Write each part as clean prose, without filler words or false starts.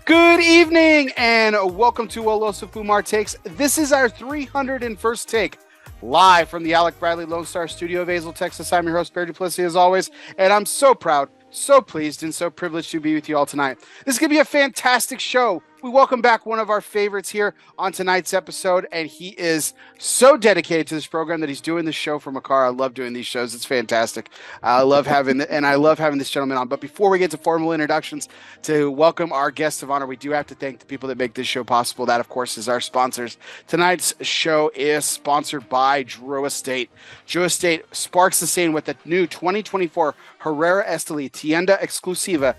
Good evening and welcome to ELOsoFumarTakes. This is our 301st take, live from the Alec Bradley Lone Star Studio of Azle, Texas. I'm your host, Barry Duplessis, as always, and I'm so proud, so pleased, and so privileged to be with you all tonight. This is going to be a fantastic show. We welcome back one of our favorites here on tonight's episode, and he is so dedicated to this program that he's doing this show from a car. I love doing these shows. It's fantastic. I love having this gentleman on. But before we get to formal introductions, to welcome our guests of honor, we do have to thank the people that make this show possible. That, of course, is our sponsors. Tonight's show is sponsored by Drew Estate. Drew Estate sparks the scene with the new 2024 Herrera Esteli Tienda Exclusiva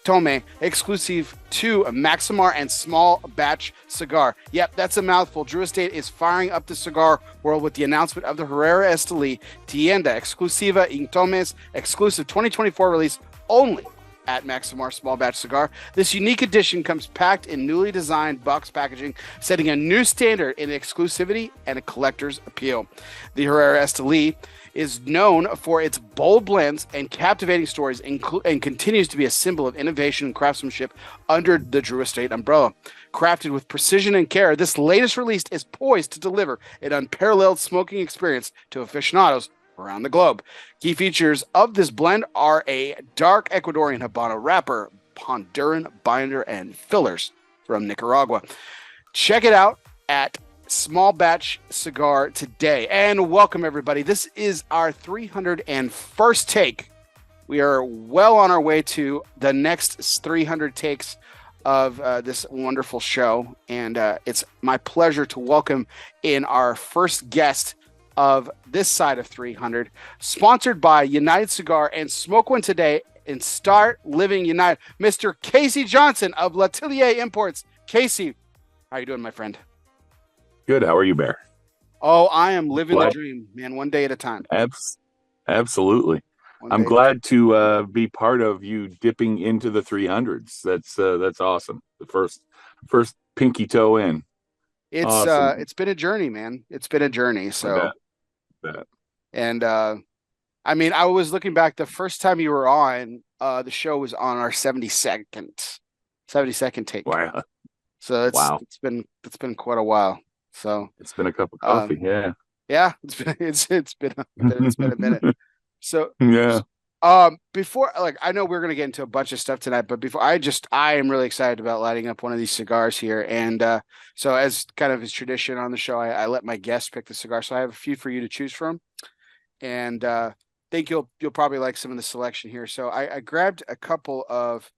Tome exclusive to Maximar and small batch cigar. Yep, that's a mouthful. Drew Estate is firing up the cigar world with the announcement of the Herrera Esteli Tienda Exclusiva Tome's exclusive 2024 release only at Maximar Small Batch Cigar. This unique edition comes packed in newly designed box packaging, setting a new standard in exclusivity and a collector's appeal. The Herrera Esteli is known for its bold blends and captivating stories, and continues to be a symbol of innovation and craftsmanship under the Drew Estate umbrella. Crafted with precision and care, this latest release is poised to deliver an unparalleled smoking experience to aficionados around the globe. Key features of this blend are a dark Ecuadorian Habano wrapper, Honduran binder, and fillers from Nicaragua. Check it out at Small Batch Cigar today. And welcome, everybody. This is our 301st take. We are well on our way to the next 300 takes of this wonderful show. And it's my pleasure to welcome in our first guest of this side of 300, sponsored by United Cigar and Smoke One Today and Start Living United, Mr. Casey Johnson of L'Atelier Imports. Casey, how are you doing, my friend? Good. How are you, Bear? Oh, I am living the dream, man. One day at a time. Absolutely. I'm glad to be part of you dipping into the 300s. That's awesome. The first pinky toe in. It's awesome. It's been a journey, man. It's been a journey. So, I bet. And I mean, I was looking back. The first time you were on, the show was on our 72nd take. Wow. So it's been quite a while. So it's been a cup of coffee. Yeah, it's been a minute. So yeah. Before, like, I know we're gonna get into a bunch of stuff tonight, but before, I am really excited about lighting up one of these cigars here. And so, as kind of is tradition on the show, I let my guests pick the cigar. So I have a few for you to choose from, and think you'll probably like some of the selection here. So I grabbed a couple of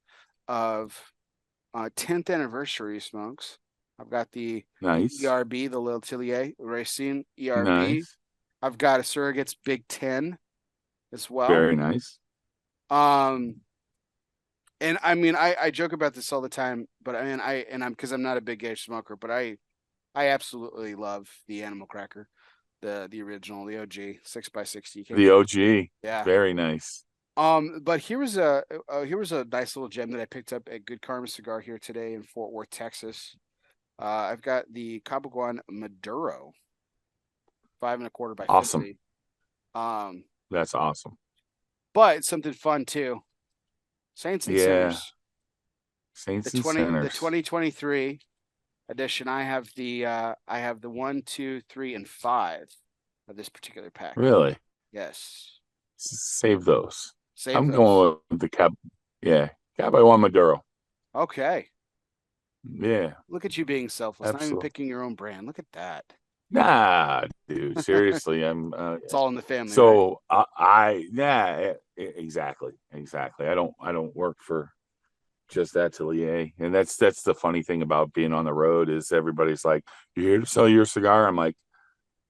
10th anniversary smokes. I've got the nice ERB, the L'Atelier Racine ERB. Nice. I've got a Surrogates Big 10 as well. Very nice. And I mean, I joke about this all the time, but I mean, because I'm not a big gauge smoker, but I absolutely love the Animal Cracker, the original, the OG 6x60. The OG. Yeah. Very nice. But here was a nice little gem that I picked up at Good Karma Cigar here today in Fort Worth, Texas. I've got the Cabaguan Maduro, 5 1/4 by awesome. 50. That's awesome. But it's something fun too. Saints and Sinners. Saints and Sinners. The 2023 edition. I have the 1, 2, 3, and 5 of this particular pack. Really? Yes. Save those. I'm going with the Cabaguan Maduro. Okay. Yeah. Look at you being selfless. Absolutely. Not even picking your own brand. Look at that. Nah, dude. Seriously, I'm. It's all in the family. So right? Exactly. I don't work for just Atelier, and that's the funny thing about being on the road is everybody's like, "You're here to sell your cigar." I'm like,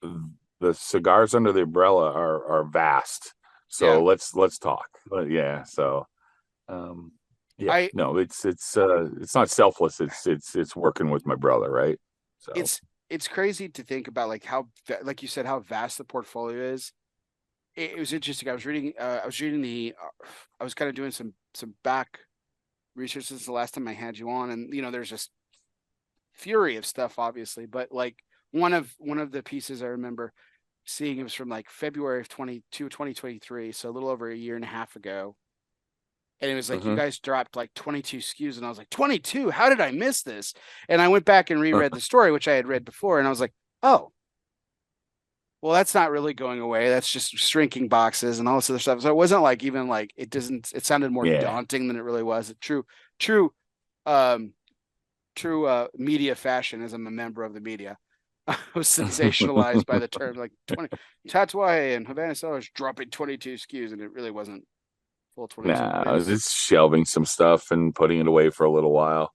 the cigars under the umbrella are vast. So let's talk. But so. It's not selfless. It's working with my brother, right? So it's crazy to think about, like, how, like you said, how vast the portfolio is. It was interesting. I was kind of doing some back research since the last time I had you on, and there's just fury of stuff, obviously, but like one of the pieces I remember seeing, it was from like February of 2023, so a little over a year and a half ago. And it was like, you Mm-hmm. guys dropped like 22 SKUs. And I was like, 22? How did I miss this? And I went back and reread the story, which I had read before. And I was like, oh, well, that's not really going away. That's just shrinking boxes and all this other stuff. So it wasn't like even like it sounded more Yeah. daunting than it really was. True, um, media fashion as I'm a member of the media. I was sensationalized by the term like 20 Tatuaje and Havana Cellars dropping 22 SKUs, and it really wasn't full 22, but Nah, it was. it's shelving some stuff and putting it away for a little while.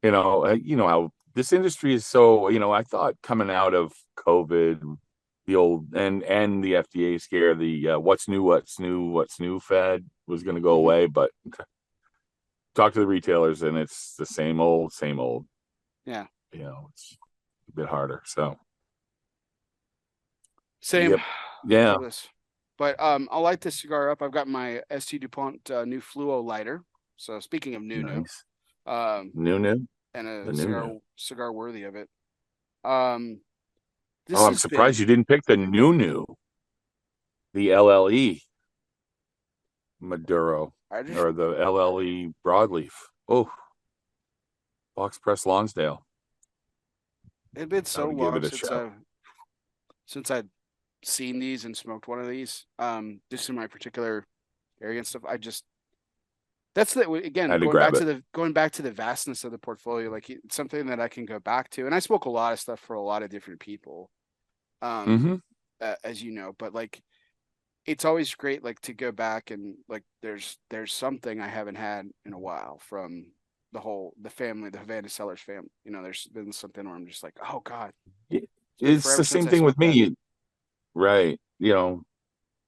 You know how this industry is so, I thought coming out of COVID, the old and the FDA scare, the what's new fad was going to go Mhm. away, but talk to the retailers and it's the same old, same old. Yeah, It's a bit harder. So, same. yep. Yeah. Regardless, but I'll light this cigar up. I've got my ST DuPont new Fluo lighter. So speaking of new, Nice. um, New. and a The new. cigar worthy of it. Um, Oh, this I'm has been. surprised you didn't pick the new, the LLE Maduro I just or the LLE broadleaf. Oh, box press Lonsdale. It's been I so would give long it a shot. since I've seen these and smoked one of these. Just in my particular area and stuff. I just that's the I again had to grab it. going back to the vastness of the portfolio. Like it's something that I can go back to, and I smoke a lot of stuff for a lot of different people. Um, Mm-hmm. as you know, but like it's always great like to go back and like there's something I haven't had in a while from the family, the Havana Cellars family. There's been something where I'm just like, oh God, it's been It's forever the since same I thing with smoked that. me, right?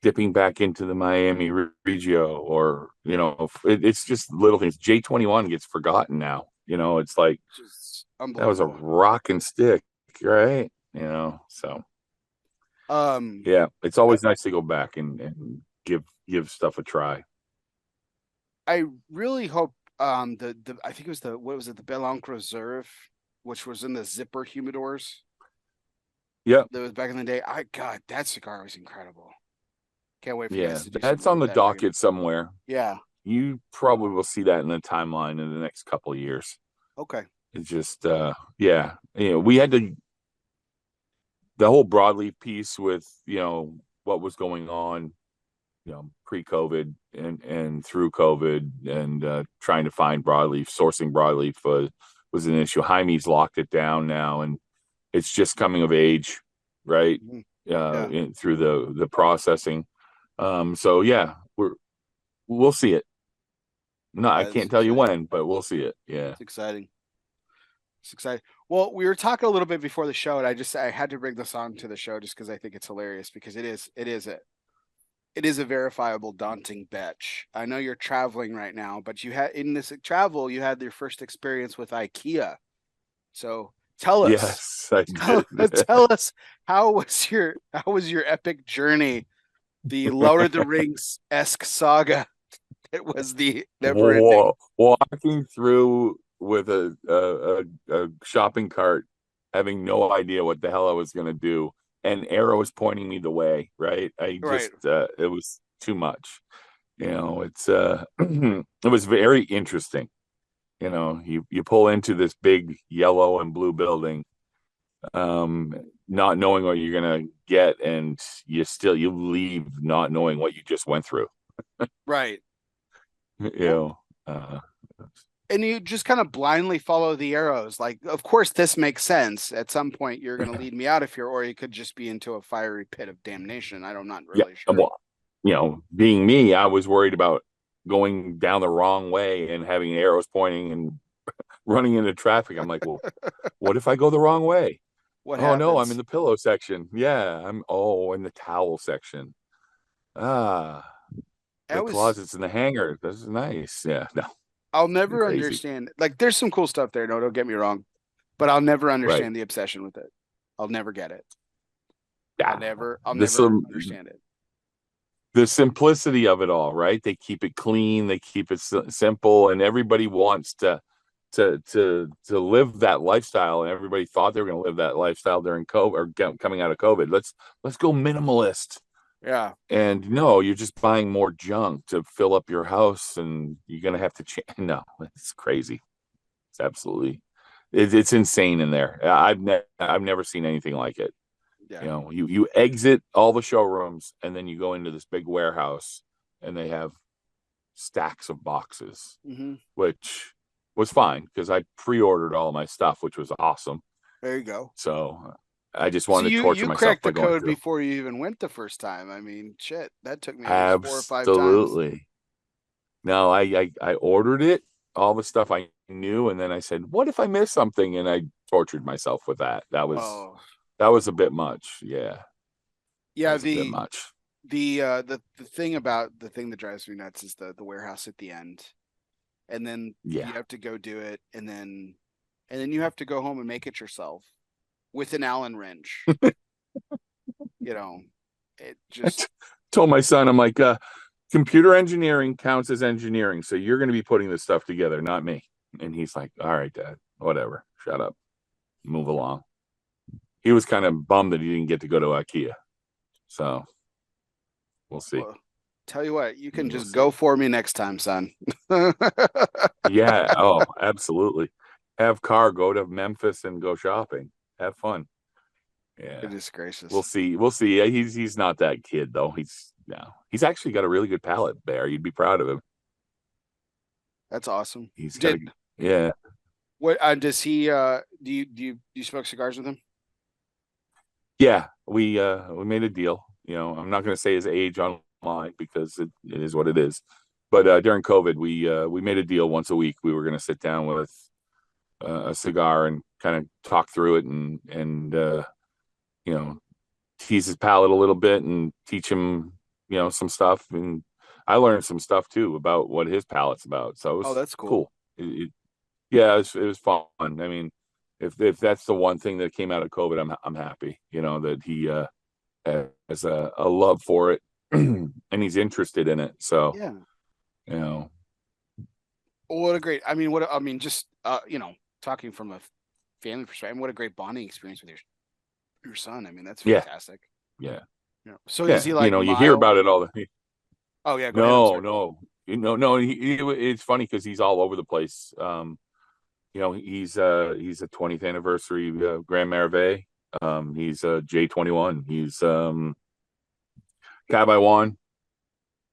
Dipping back into the Miami Regio, or it's just little things. J21 gets forgotten now. It's like Just that was a unbelievable. rock and stick, right? So Um, yeah, it's I, always nice to go back and give stuff a try. I really hope the I think it was the what was it the Blanc Reserve, which was in the zipper humidors Yeah, that was back in the day. God, that cigar was incredible. Can't wait for you guys yeah, to do that's something on with the that again. docket somewhere. Yeah. You probably will see that in the timeline in the next couple of years. Okay. It's just yeah, we had to the whole broadleaf piece with what was going on pre-COVID and through COVID, and trying to find broadleaf, sourcing broadleaf was an issue. Jaime's locked it down now, and it's just coming of age, right? Mhm. Yeah. Through the processing. So yeah, we'll see it. No, I It's can't tell you exciting. when, but we'll see it. Yeah. It's exciting. It's exciting. Well, we were talking a little bit before the show, and I had to bring this on to the show just because I think it's hilarious because it is a verifiable daunting betch. I know you're traveling right now, but you had in this travel you had your first experience with IKEA. So tell us, Yes, I tell, did. tell us how was your epic journey, the Lord of the Rings esque saga. It was the never ending. Walking through with a shopping cart, having no idea what the hell I was going to do, and Arrow was pointing me the way. Right, I Right. just it was too much. It's it was very interesting. You pull into this big yellow and blue building, um, not knowing what you're gonna get, and you leave not knowing what you just went through. Right. you Well, know, uh, and you just kind of blindly follow the arrows. Like, of course, this makes sense. At some point, you're going to lead me out of here, or you could just be into a fiery pit of damnation. I'm not yeah. really sure. Well, being me, I was worried about going down the wrong way and having arrows pointing and running into traffic. I'm like, well, what if I go the wrong way? What Oh no, I'm in happens? the pillow section. Yeah, I'm in the towel section. Ah, I the was. closets and the hanger. This is nice. Yeah, no, I'll it's been never crazy. understand. Like, there's some cool stuff there. No, don't get me wrong, but I'll never Right. understand the obsession with it. I'll never get it. I'll Yeah. never. I'll This never understand it. the simplicity of it all, right? They keep it clean, they keep it simple, and everybody wants to live that lifestyle, and everybody thought they were going to live that lifestyle during COVID or coming out of COVID. Let's go minimalist. Yeah. And no, you're just buying more junk to fill up your house, and you're gonna have to change. No, it's crazy. It's absolutely, it's insane in there. I've never seen anything like it. Yeah. You know, you exit all the showrooms, and then you go into this big warehouse, and they have stacks of boxes, Hmm. which was fine because I pre-ordered all my stuff, which was awesome. There you go. So I just So wanted to torture you myself cracked by the going code through. bore you even went the first time. I mean, shit, that took me at least 4 or 5 times. Absolutely. No, I ordered it, all the stuff I knew, and then I said, "What if I miss something?" And I tortured myself with that. Oh, That was a bit much. Yeah, that yeah. was a bit much. The thing that drives me nuts is the warehouse at the end, and then Yeah. you have to go do it, and then you have to go home and make it yourself with an Allen wrench. You know, it I just told my son, I'm like, computer engineering counts as engineering, so you're going to be putting this stuff together, not me. And he's like, all right, Dad, whatever, shut up, move along. He was kind of bummed that he didn't get to go to IKEA. So we'll see. well, tell you what, you can We'll just see. go for me next time, son. Yeah. Oh, absolutely. Have car, go to Memphis and go shopping. Have fun. Yeah. Goodness We'll gracious, see. We'll see. Yeah, he's not that kid though. He's no. He's actually got a really good palate there. You'd be proud of him. that's awesome. He's got a Did yeah. what? Does he? Do you smoke cigars with him? Yeah. We made a deal. You know, I'm not gonna say his age online because it is what it is. But during COVID, we made a deal once a week. We were gonna sit down with a cigar and kind of talk through it and you know, tease his palate a little bit and teach him, some stuff. And I learned some stuff too about what his palate's about. So it Oh, was that's cool. cool. Yeah, it was fun. I mean, if that's the one thing that came out of COVID, I'm happy. That he has a love for it and he's interested in it. So Yeah. you know, Well, what a great. I mean, just talking from a family perspective, what a great bonding experience with your son. I mean, that's yeah, fantastic. yeah, So is yeah. he like You hear mild? about it all the. Oh yeah, go ahead. I'm No, sorry. no, no. It's funny because he's all over the place. He's a 20th anniversary Grand Marvé. He's a J21. He's Cab I Won.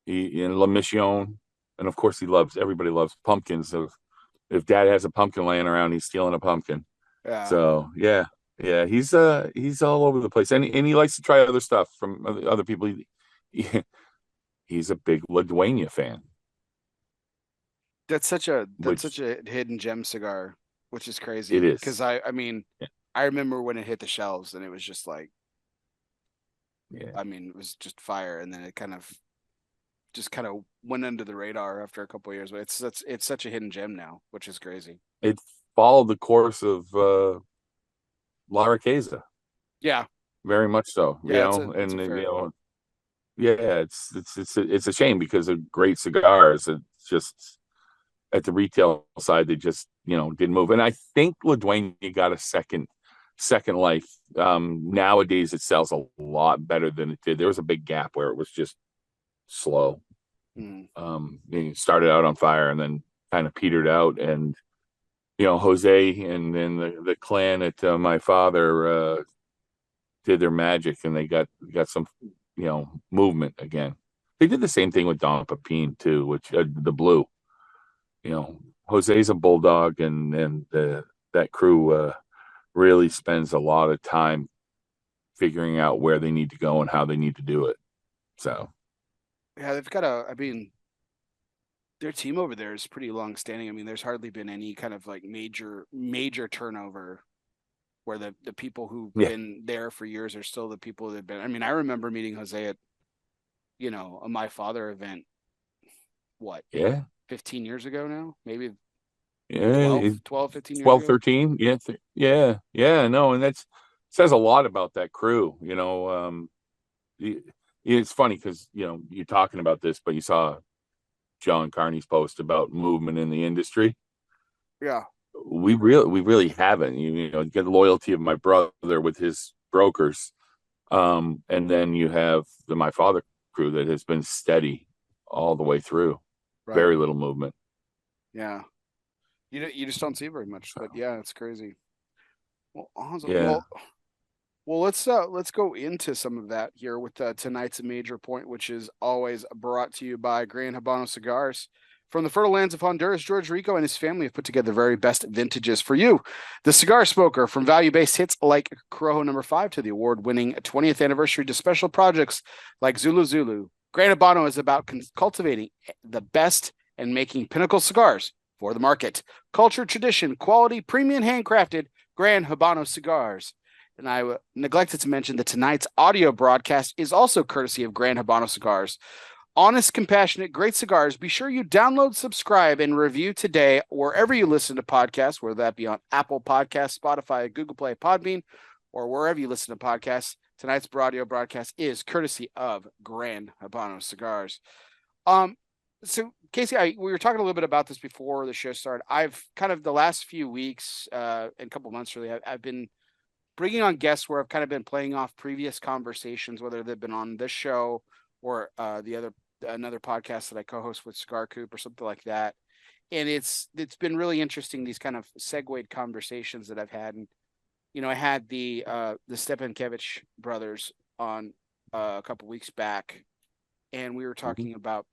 He in La Mission, and of course everybody loves pumpkins. So if Dad has a pumpkin laying around, he's stealing a pumpkin. Yeah, So yeah, yeah. He's all over the place, and he likes to try other stuff from other people. He's a big LaDueña fan, that's which such a hidden gem cigar, which is it crazy. Because is. I mean, I remember when it hit the shelves, and it was just like, Yeah. I mean, it was just fire, and then it kind of went under the radar after a couple of years. But it's such a hidden gem now, which is crazy. It followed the course of La Riqueza, Yeah, very much so. yeah, it's a And fair. yeah, it's a shame because of great cigars. It's just at the retail side, they just didn't move. And I think LaDueña got a second life. Nowadays, it sells a lot better than it did. There was a big gap where it was just slow. Mm. It started out on fire and then kind of petered out. And Jose and then the clan at my father did their magic, and they got some movement again. They did the same thing with Don Pepin too, which the blue. Jose's a bulldog, and that crew really spends a lot of time figuring out where they need to go and how they need to do it. So Yeah, they've got a. I mean, their team over there is pretty long standing. I mean, there's hardly been any kind of like major turnover where the people who've yeah, been there for years are still the people that've been. I mean, I remember meeting Jose at a My Father event. What, yeah, 15 years ago now? Maybe yeah. 15 years 12, ago. 13. Yeah, yeah. No, and that's says a lot about that crew. It's funny because you're talking about this, but you saw John Carney's post about movement in the industry. Yeah, We really haven't. Get the loyalty of my brother with his brokers. And then you have the My Father crew that has been steady all the way through. Right. Very little movement. Yeah. You just don't see very much, So but yeah, it's crazy. Well, awesome. yeah. Well, let's go into some of that here with tonight's major point, which is always brought to you by Grand Habano Cigars. From the fertile lands of Honduras, George Rico and his family have put together the very best vintages for you. The cigar smoker, from value-based hits like Corojo Number 5 to the award-winning 20th anniversary to special projects like Zulu Zulu. Grand Habano is about cultivating the best and making pinnacle cigars for the market. Culture, tradition, quality, premium handcrafted Grand Habano cigars. And I neglected to mention that tonight's audio broadcast is also courtesy of Grand Habano Cigars. Honest, compassionate, great cigars. Be sure you download, subscribe, and review today wherever you listen to podcasts, whether that be on Apple Podcasts, Spotify, Google Play, Podbean, or wherever you listen to podcasts. Tonight's audio broadcast is courtesy of Grand Habano Cigars. So Casey, we were talking a little bit about this before the show started. I've kind of the last few weeks and a couple months really, I've been bringing on guests where I've kind of been playing off previous conversations, whether they've been on this show or another podcast that I co-host with Cigar Coop or something like that. And it's been really interesting, these kind of segued conversations that I've had. And I had the Stepankevich brothers on a couple weeks back, and we were Mhm. talking about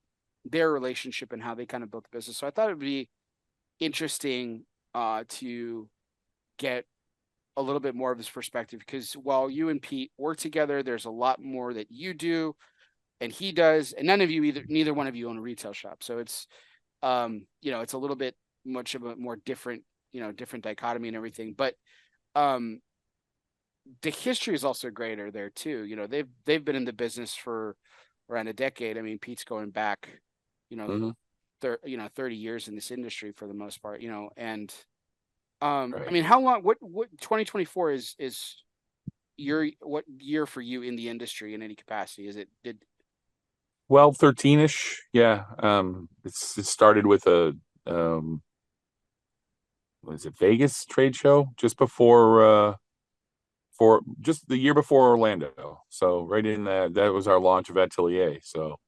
their relationship and how they kind of built the business. So I thought it'd be interesting to get a little bit more of his perspective, because while you and Pete work together, there's a lot more that you do and he does, and neither one of you own a retail shop. So it's it's a little bit much of a more different, different dichotomy and everything. But um the history is also greater there too. They've been in the business for around a decade. I mean, Pete's going back, you know, Mhm. 30 years in this industry for the most part, and I Right. mean, how long? What 2024 is what year for you in the industry in any capacity? Is it did 13-ish. Yeah. It started with a was it Vegas trade show just before for just the year before Orlando. So right in that was our launch of Atelier. So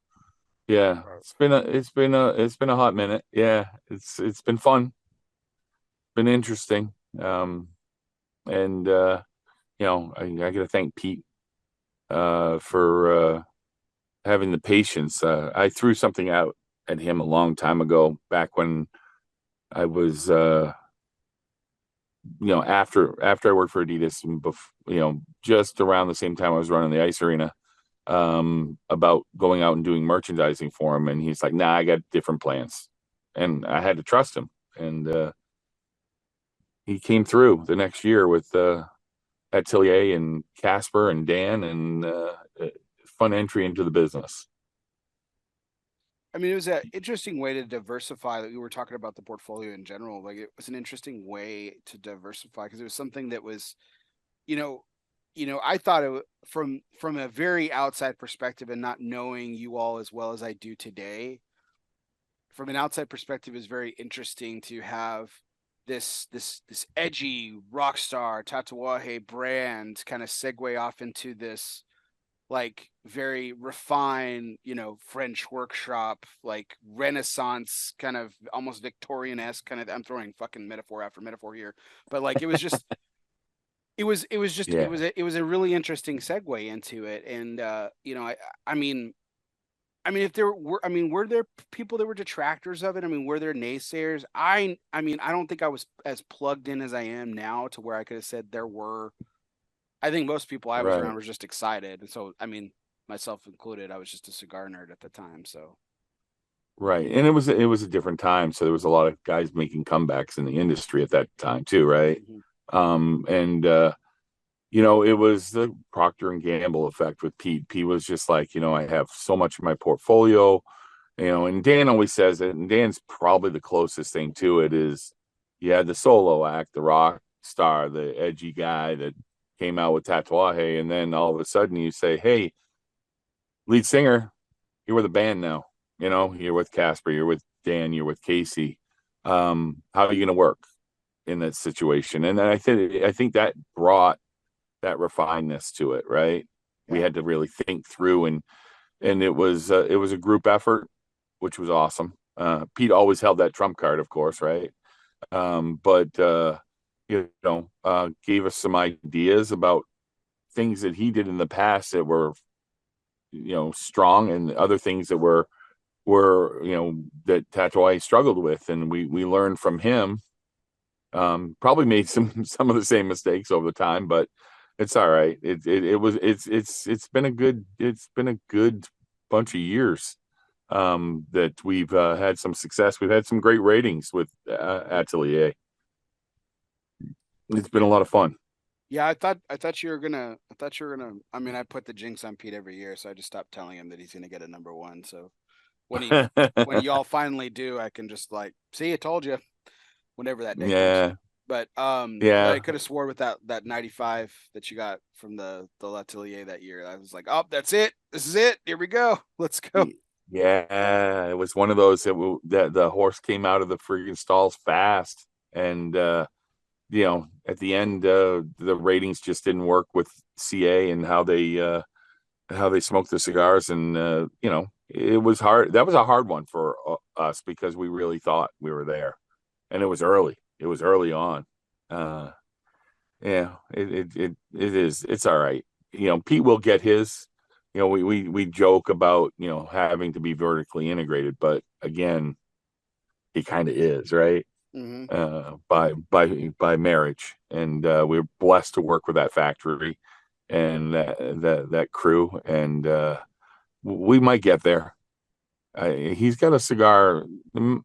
yeah, Right. it's been a hot minute. Yeah, it's been fun, been interesting. And I got to thank Pete for having the patience. I threw something out at him a long time ago, back when I was after I worked for Adidas, and just around the same time I was running the ice arena, about going out and doing merchandising for him, and he's like, "Nah, I got different plans," and I had to trust him, and he came through the next year with Atelier and Casper and Dan, and fun entry into the business. I mean, it was an interesting way to diversify. That we were talking about the portfolio in general. Like, it was an interesting way to diversify, because it was something that was, you know, I thought from a very outside perspective, and not knowing you all as well as I do today. From an outside perspective, is very interesting to have this edgy rock star Tatuaje brand kind of segue off into this like very refined, French workshop, like Renaissance kind of almost Victorian-esque kind of. I'm throwing fucking metaphor after metaphor here, but like Yeah, it was a really interesting segue into it. And I mean, if there were, were there people that were detractors of it? I mean, were there naysayers? I mean, I don't think I was as plugged in as I am now to where I could have said there were. I think most people I was around right. were just excited. And so, I mean, myself included, I was just a cigar nerd at the time. So, Right. And it was a different time. So there was a lot of guys making comebacks in the industry at that time too, right? mhm. And it was the Procter and Gamble effect with Pete. Pete was just like, I have so much in my portfolio, and Dan always says it, and Dan's probably the closest thing to it is you had the solo act, the rock star, the edgy guy that came out with Tatuaje, and then all of a sudden you say, hey, lead singer, you're with a band now. You're with Casper, you're with Dan, you're with Casey. How are you going to work in that situation? And then I think that brought that refinedness to it, right? We Yeah. had to really think through, and it was a group effort, which was awesome. Pete always held that trump card, of course, right? But gave us some ideas about things that he did in the past that were strong, and other things that were that Tatuaje struggled with, and we learned from him. Probably made some of the same mistakes over the time, but it's all right. It's been a good bunch of years that we've had some success. We've had some great ratings with Atelier. It's been a lot of fun. Yeah, I thought you were gonna I mean, I put the jinx on Pete every year, so I just stopped telling him that he's gonna get a number one. So when he when y'all finally do, I can just like, see, I told you, whenever that day comes. Yeah, But I yeah, could have swore with that 95 that you got from the Latelier that year. I was like, oh, that's it. This is it. Here we go. Let's go. yeah. It was one of those that the horse came out of the freaking stalls fast, and at the end, the ratings just didn't work with CA and how they smoked the cigars, and it was hard. That was a hard one for us because we really thought we were there, and it was early. It was early on. Uh, yeah, it is. It's all right. Pete will get his. We joke about having to be vertically integrated, but again, he kind of is, right? Hmm. By marriage, and we're blessed to work with that factory and that crew, and we might get there. He's got a cigar.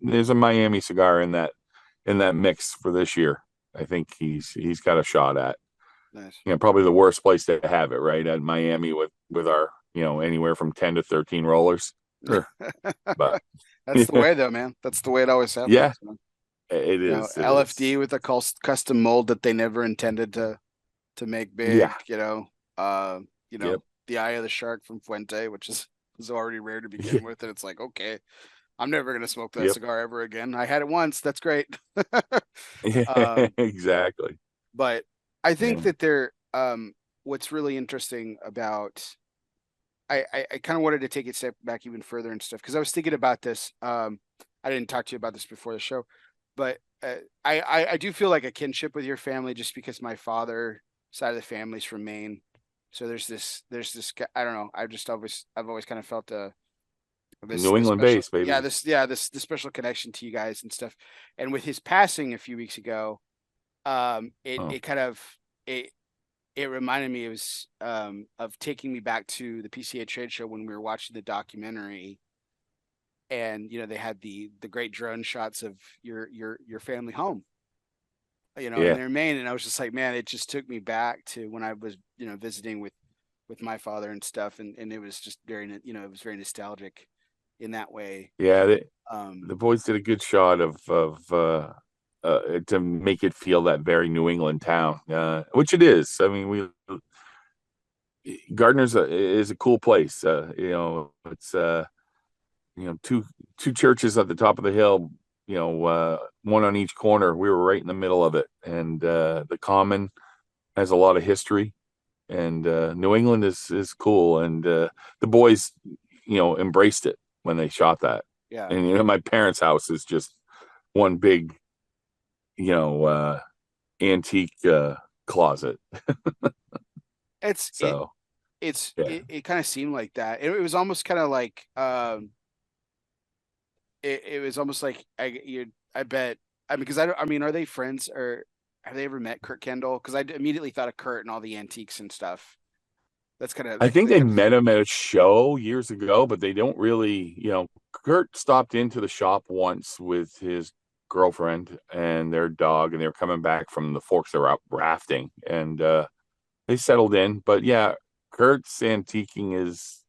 There's a Miami cigar in that mix for this year. I think he's got a shot at. Nice. Probably the worst place to have it, right? At Miami with our anywhere from 10 to 13 rollers. Sure. But That's the way though, man. That's the way it always yeah, happens. it is. It LFD is. with a custom mold that they never intended to make big. Yeah. Uh, Yep. the eye of the shark from Fuente, which is already rare to begin Yeah. with, and it's like, okay, I'm never gonna smoke that Yep. cigar ever again. I had it once. That's great. um, Exactly. but I think Yeah. that what's really interesting about I kind of wanted to take it a step back even further and stuff because I was thinking about this. I didn't talk to you about this before the show, but I do feel like a kinship with your family just because my father side of the family's from Maine. So there's this I don't know. I've always kind of felt New this England special base, baby. this special connection to you guys and stuff. And with his passing a few weeks ago, Oh, it kind of it it reminded me of taking me back to the PCA trade show when we were watching the documentary, and they had the great drone shots of your family home, in yeah. their Maine, and I was just like, man, it just took me back to when I was visiting with my father and stuff, and it was just very it was very nostalgic in that way. Yeah. Um, The boys did a good shot to make it feel that very New England town, which it is. I mean, Gardner's is a cool place. It's two churches at the top of the hill. One on each corner. We were right in the middle of it, and the Common has a lot of history, and New England is cool, and the boys embraced it when they shot that. yeah, And my parents' house is just one big you know antique closet. it's it So it's yeah, it kind of seemed like that. It was almost kind of like it was almost like I bet I mean because I mean, are they friends or have they ever met Kurt Kendall? Because I immediately thought of Kurt and all the antiques and stuff. That's kind of I think that they kind of met him at a show years ago, but they don't really, Kurt stopped into the shop once with his girlfriend and their dog, and they were coming back from the Forks. They were out rafting, and they settled in. But yeah, Kurt's antiquing is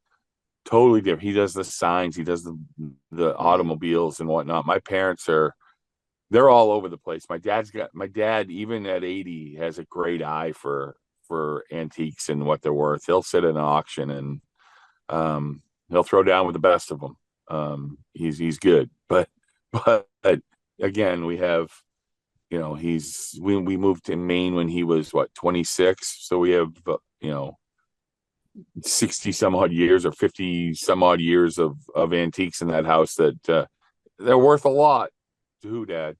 totally different. He does the signs, he does the Mhm. automobiles and whatnot. My parents they're all over the place. My dad, even at 80, has a great eye for antiques and what they're worth. He'll sit at an auction, and he'll throw down with the best of them. He's good, but again, we have we moved to Maine when he was what, 26, so we have 60 some odd years or 50 some odd years of antiques in that house that they're worth a lot. To who, Dad?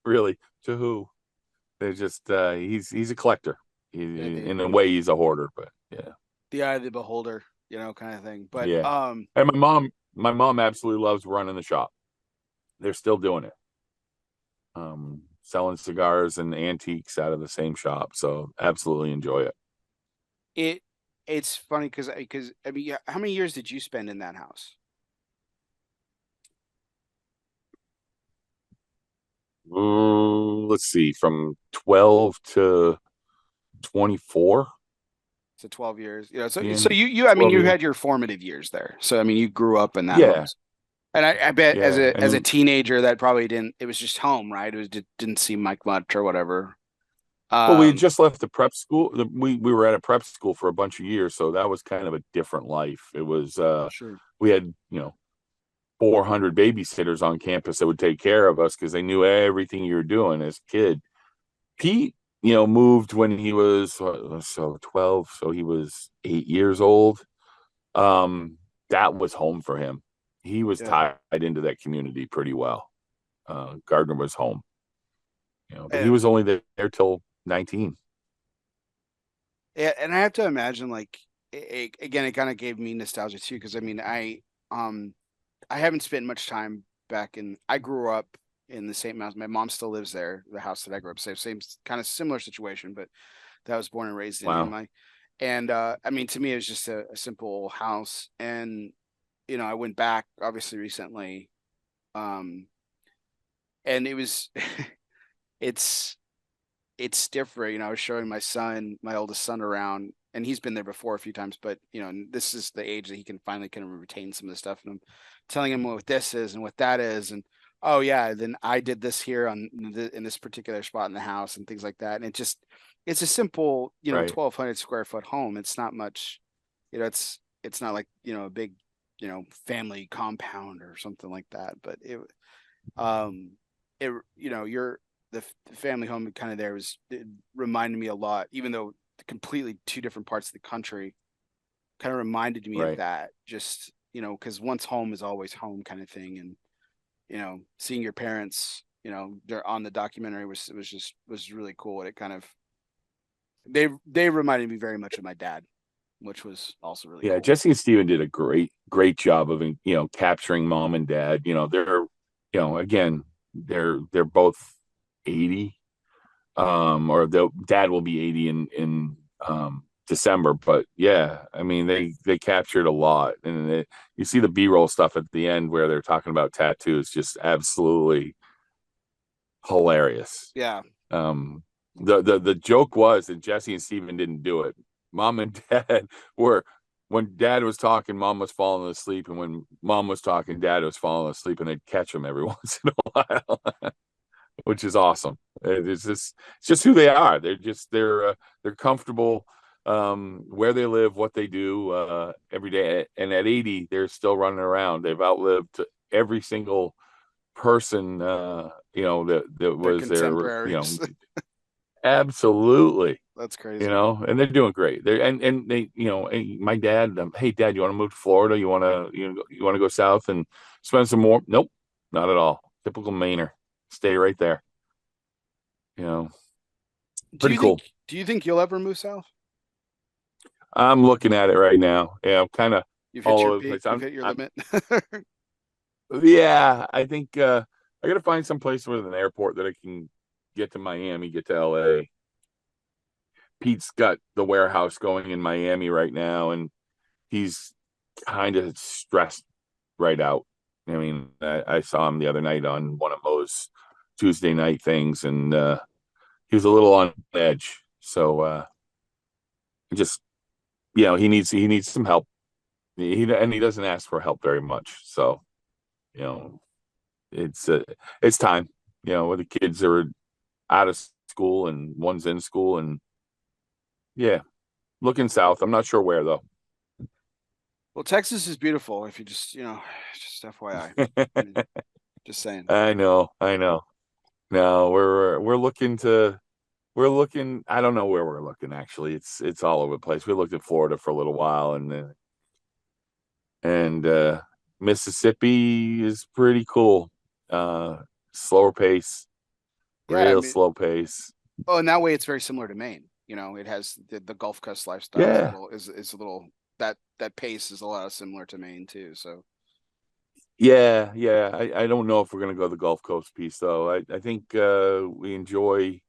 Really? To who? They're just he's a collector. Yeah, In a way, he's a hoarder, but yeah, the eye of the beholder, kind of thing. But yeah. And my mom absolutely loves running the shop. They're still doing it, selling cigars and antiques out of the same shop. So absolutely enjoy it. it it's funny because I mean, yeah, how many years did you spend in that house? Let's see, from 12 to 24. So 12 years. So In you I mean 12 you years. had your formative years there. So I mean you grew up in that home. Yeah, And I bet yeah. as a And teenager that probably didn't it was just home, right? It didn't seem like much or whatever. well, we had Um just left the prep school. We were at a prep school for a bunch of years, so that was kind of a different life. It was sure. we had 400 babysitters on campus that would take care of us because they knew everything you were doing as a kid. Pete, moved when he was so 12, so he was 8 years old. That was home for him. He was Yeah. tied into that community pretty well. Gardner was home, but he And was only there till 19. yeah, and I have to imagine like again it kind of gave me nostalgia too because I mean um I haven't spent much time back in I grew up in the same house. My mom still lives there, the house that I grew up. Same kind of similar situation, but that I was born and raised in Wow. my and I mean to me it was just a simple house and I went back obviously recently um and it was it's it's different. I was showing my oldest son around, and he's been there before a few times, but this is the age that he can finally kind of retain some of the stuff. And I'm telling him what this is and what that is, and oh yeah, then I did this here in this particular spot in the house and things like that. And it's a simple, Right. 1,200 square foot home. It's not much, it's not like a big, family compound or something like that. But um, you're the family home kind of there was it reminded me a lot, even though completely two different parts of the country, kind of reminded me of Right. that. Just because once home is always home, kind of thing, and seeing your parents, they're on the documentary was really cool. And it kind of they reminded me very much of my dad, which was also really Yeah, cool. Jesse and Steven did a great job of capturing mom and dad. They're again, they're both 80, or the dad will be 80 in December. But yeah, I mean they captured a lot, and you see the B-roll stuff at the end where they're talking about tattoos, just absolutely hilarious. Yeah, Um, the joke was that Jesse and Steven didn't do it. Mom and dad were when dad was talking, mom was falling asleep, and when mom was talking, dad was falling asleep, and they'd catch him every once in a while, which is awesome. It's just who they are. They're comfortable where they live, what they do every day. And at 80, they're still running around. They've outlived every single person that they're was there. contemporaries. Absolutely. That's crazy. And they're doing great. And they, hey, my dad, hey dad, you want to move to Florida? You want to go south and spend some more? Nope, not at all. Typical Mainer. Stay right there. You know, Do you pretty think cool. do you think you'll ever move south? I'm looking at it right now. Yeah, I'm kind of You've hit all your over the peak. place. You've hit your I'm limit. yeah, I think I got to find some place with an airport that I can get to Miami, get to LA. Pete's got the warehouse going in Miami right now, and he's kind of stressed right out. I mean, I saw him the other night on one of those Tuesday night things, and he was a little on edge. So just he needs some help. And he doesn't ask for help very much. So you know, it's time. Where the kids are out of school and one's in school, and yeah, looking south. I'm not sure where though. Well, Texas is beautiful. If you just FYI, just saying. I know. No, we're looking to we're looking. I don't know where we're looking. Actually, it's all over the place. We looked at Florida for a little while, and Mississippi is pretty cool. Uh, Slower pace, Yeah, I real mean, slow pace. oh, and that way it's very similar to Maine. You know, it has the Gulf Coast lifestyle Yeah, is a little that pace is a lot similar to Maine too. So yeah. I don't know if we're gonna go the Gulf Coast piece though. I think we enjoy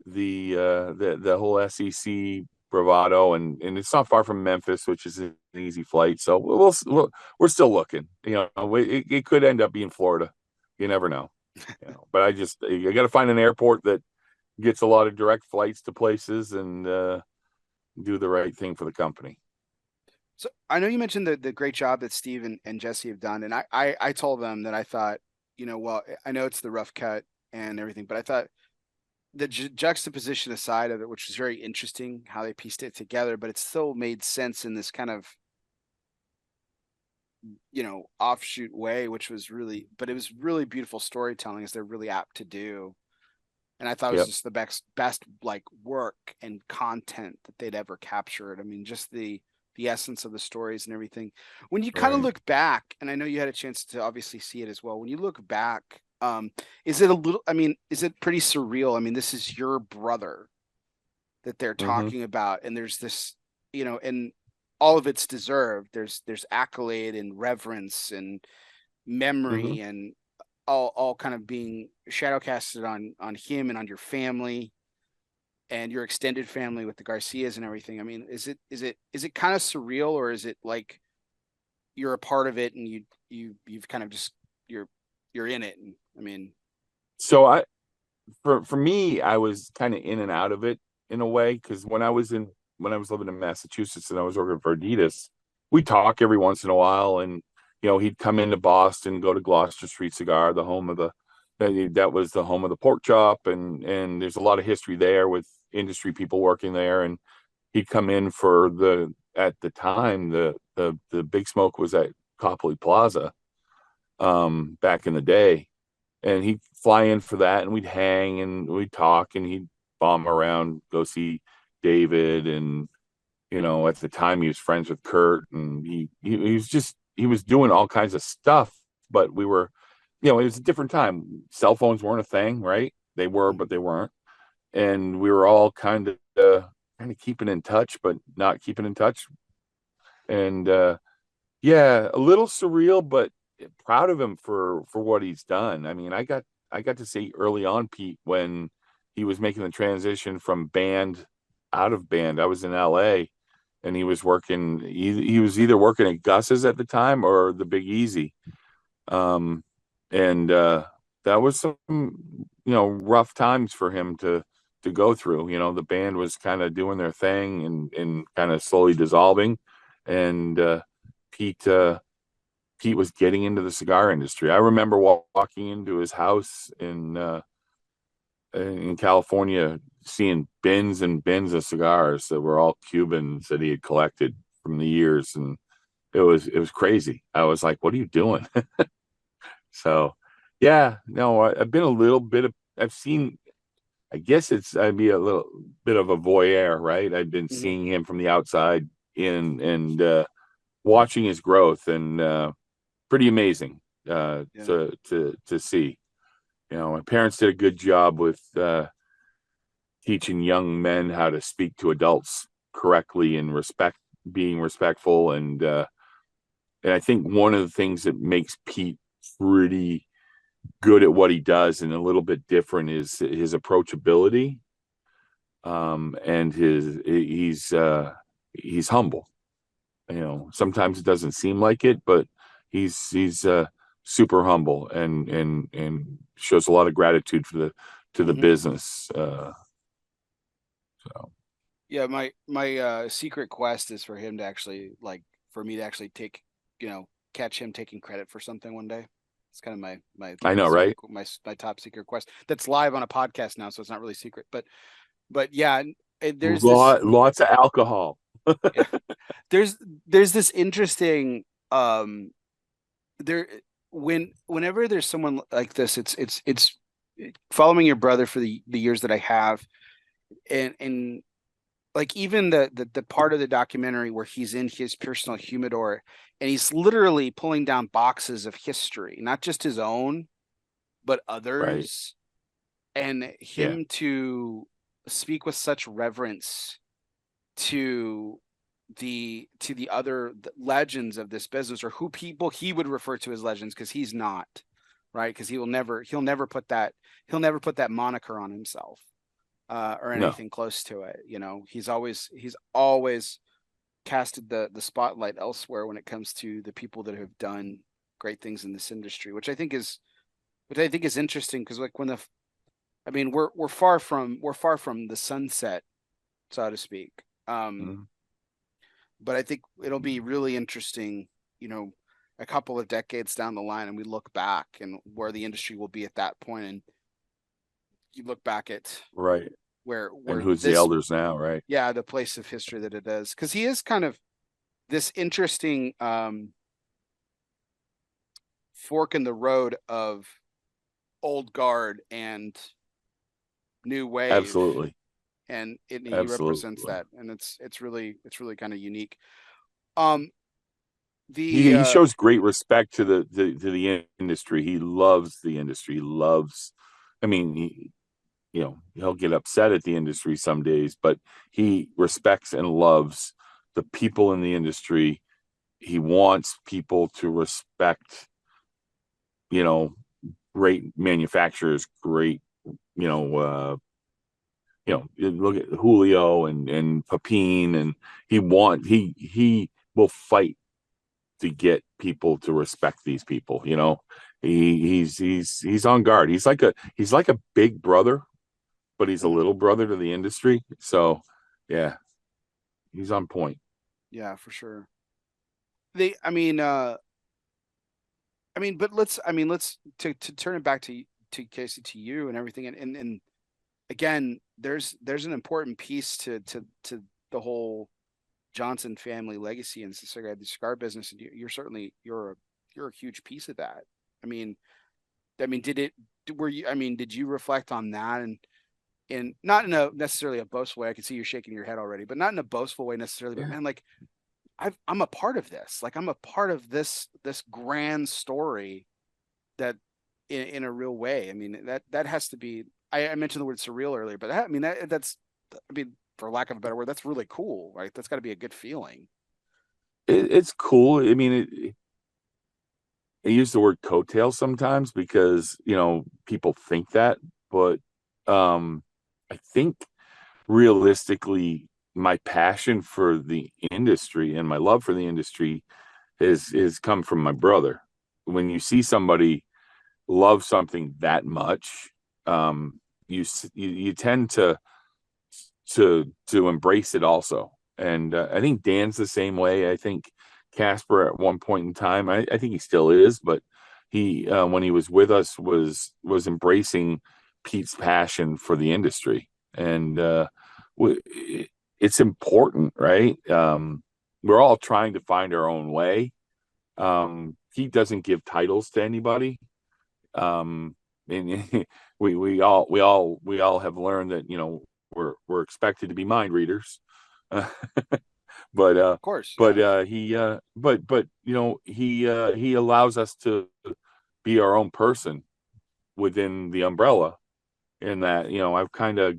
the whole SEC bravado, and it's not far from Memphis, which is an easy flight. So we're still looking. It could end up being Florida. You never know. But I got to find an airport that gets a lot of direct flights to places and do the right thing for the company. so I know you mentioned the great job that Steve and Jesse have done, and I told them that I thought, well, I know it's the rough cut and everything, but I thought the juxtaposition aside of it, which was very interesting how they pieced it together, but it still made sense in this kind of offshoot way, which was really, but it was really beautiful storytelling as they're really apt to do. And I thought it was Yep. just the best like work and content that they'd ever captured. I mean, just the essence of the stories and everything. When you kind of Right. look back, and I know you had a chance to obviously see it as well. When you look back, is it a little? I mean, is it pretty surreal? I mean, this is your brother that they're Mm-hmm. talking about, and there's this, and all of it's deserved. There's accolade and reverence and Mm-hmm. memory and all kind of being shadow casted on him and on your family and your extended family with the Garcias and everything. I mean, is it kind of surreal, or is it like you're a part of it and you've kind of just you're in it? And I mean, So for me, I was kind of in and out of it in a way because when I was living in Massachusetts and I was working for Adidas, we talk every once in a while, and he'd come into Boston, go to Gloucester Street Cigar, the home of that was the home of the pork chop, and there's a lot of history there with industry people working there, and he'd come in for the at the time the Big Smoke was at Copley Plaza back in the day, and he'd fly in for that, and we'd hang and we'd talk, and he'd bomb around, go see David, and at the time he was friends with Kurt, and he was doing all kinds of stuff, but we were, it was a different time. Cell phones weren't a thing, right? They were, but they weren't, and we were all kind of keeping in touch, but not keeping in touch, and yeah, a little surreal, but proud of him for what he's done. I mean, I got to see early on Pete when he was making the transition from band out of band. I was in LA and he was working he was either working at Gus's at the time or the Big Easy. Um and that was some rough times for him to go through. The band was kind of doing their thing and kind of slowly dissolving, and Pete Pete was getting into the cigar industry. I remember walking into his house in California, seeing bins and bins of cigars that were all Cubans that he had collected from the years, and it was crazy. I was like, "What are you doing?" So, yeah, no, I've been a little bit of. I've seen. I guess I'd be a little bit of a voyeur, right? I've been mhm, seeing him from the outside in and watching his growth, and pretty amazing yeah. to see. My parents did a good job with teaching young men how to speak to adults correctly and being respectful, and I think one of the things that makes Pete pretty good at what he does and a little bit different is his approachability, and he's humble. Sometimes it doesn't seem like it, but he's super humble and shows a lot of gratitude to the Mhm. business. So Yeah, my secret quest is for him to actually like for me to actually take, catch him taking credit for something one day. It's kind of I know, right? my top secret quest. That's live on a podcast now, so it's not really secret. But yeah, there's this Lots of alcohol. yeah, there's there's this interesting there whenever there's someone like this, it's following your brother for the years that I have. and like even the part of the documentary where he's in his personal humidor and he's literally pulling down boxes of history, not just his own, but Right. others, and Yeah. him to speak with such reverence to the other legends of this business, or who people he would refer to as legends, because he's not, right? Because he'll never put that moniker on himself, or No. anything close to it. He's always casted the spotlight elsewhere when it comes to the people that have done great things in this industry, which I think is interesting, because like I mean, we're far from the sunset, so to speak. Mhm. But I think it'll be really interesting, a couple of decades down the line, and we look back and where the industry will be at that point, and you look back at Right. where And where who's the this, elders now, right? yeah, the place of history that it is, because he is kind of this interesting fork in the road of old guard and new wave, Absolutely. and he represents Absolutely. that, and it's really kind of unique. Um, the He shows great respect to the industry. He loves the industry. He loves, I mean, he'll get upset at the industry some days, but he respects and loves the people in the industry. He wants people to respect, you know, great manufacturers, great, you know, look at Julio and Papine, and he will fight to get people to respect these people. He's on guard. He's like a big brother, but he's a Mhm. little brother to the industry. So yeah, he's on point. Yeah, for sure. They, but let's to turn it back to Casey, to you and everything, and again, there's an important piece to the whole Johnson family legacy and the cigar business, and you're certainly you're a huge piece of that. I mean, did it were you I mean, did you reflect on that, and not in a necessarily a boastful way? I can see you're shaking your head already, but not in a boastful way necessarily. But Yeah. man, like I'm a part of this. Like I'm a part of this grand story that in a real way. I mean, that has to be. I mentioned the word surreal earlier, but that's I mean, for lack of a better word, that's really cool, right? That's got to be a good feeling. It's cool. I mean, I use the word coattail sometimes because people think that, but I think realistically, my passion for the industry and my love for the industry is come from my brother. When you see somebody love something that much, you tend to embrace it also. And I think Dan's the same way. I think Casper at one point in time, I think he still is, but he when he was with us was embracing Pete's passion for the industry, and it's important, right? We're all trying to find our own way. He doesn't give titles to anybody. And we all have learned that we're expected to be mind readers. uh, but Of course, yeah. he allows us to be our own person within the umbrella, in that I've kind of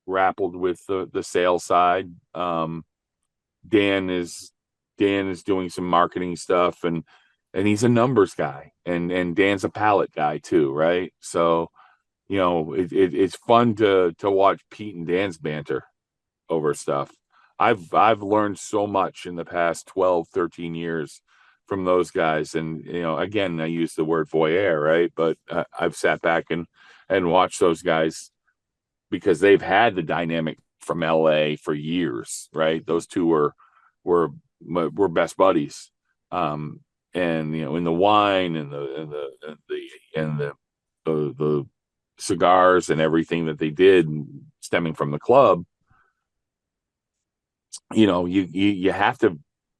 grappled with the sales side. Dan is doing some marketing stuff, and he's a numbers guy, and Dan's a palette guy too, right? So it's fun to watch Pete and Dan's banter over stuff. I've learned so much in the past 12, 13 years from those guys. And again, I use the word voyeur, right? But I've sat back and watched those guys because they've had the dynamic from LA for years, right? Those two were were best buddies. And in the wine and the cigars and everything that they did stemming from the club, you have to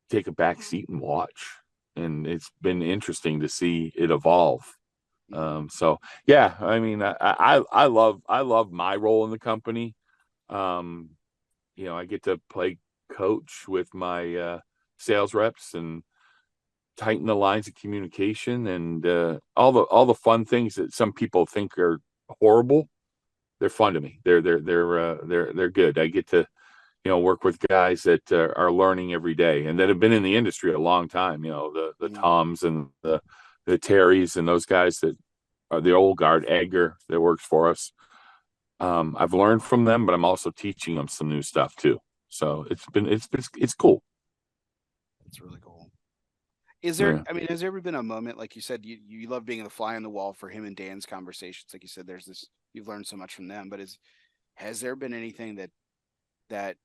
take a back seat and watch. And it's been interesting to see it evolve. Mhm. So yeah, I mean, I love my role in the company. Um, I get to play coach with my sales reps and tighten the lines of communication and all the fun things that some people think are horrible. They're fun to me. They're good. I get to work with guys that are learning every day and that have been in the industry a long time. The Mm. Toms and the Terrys and those guys that are the old guard. Edgar that works for us. I've learned from them, but I'm also teaching them some new stuff too. So it's cool. That's really cool. Is there, Yeah. I mean, has there ever been a moment, like you said, you love being the fly on the wall for him and Dan's conversations? Like you said, there's this, you've learned so much from them, but has there been anything that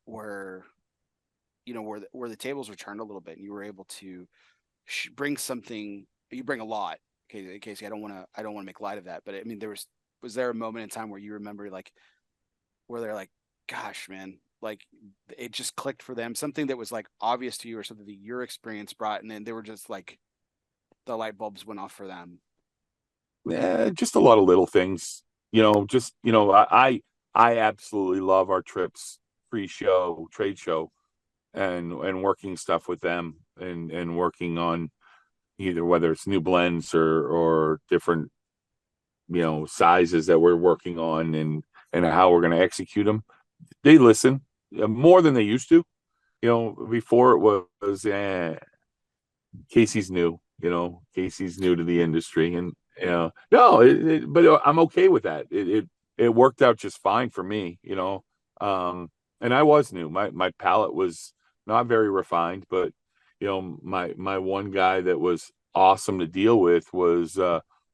where, where the tables were turned a little bit and you were able to bring something, you bring a lot. Okay, Casey, I don't want to make light of that, but I mean, was there a moment in time where you remember like, where they're like, gosh, man, like it just clicked for them, something that was like obvious to you or something that your experience brought, and then they were just like, the light bulbs went off for them. Just a lot of little things. I absolutely love our trips, pre-show, trade show, and working stuff with them and working on either whether it's new blends or different sizes that we're working on and how we're going to execute them. They listen more than they used to. Before it was Casey's new. Casey's new to the industry, and no, but I'm okay with that. It worked out just fine for me. And I was new. My palate was not very refined, but my one guy that was awesome to deal with was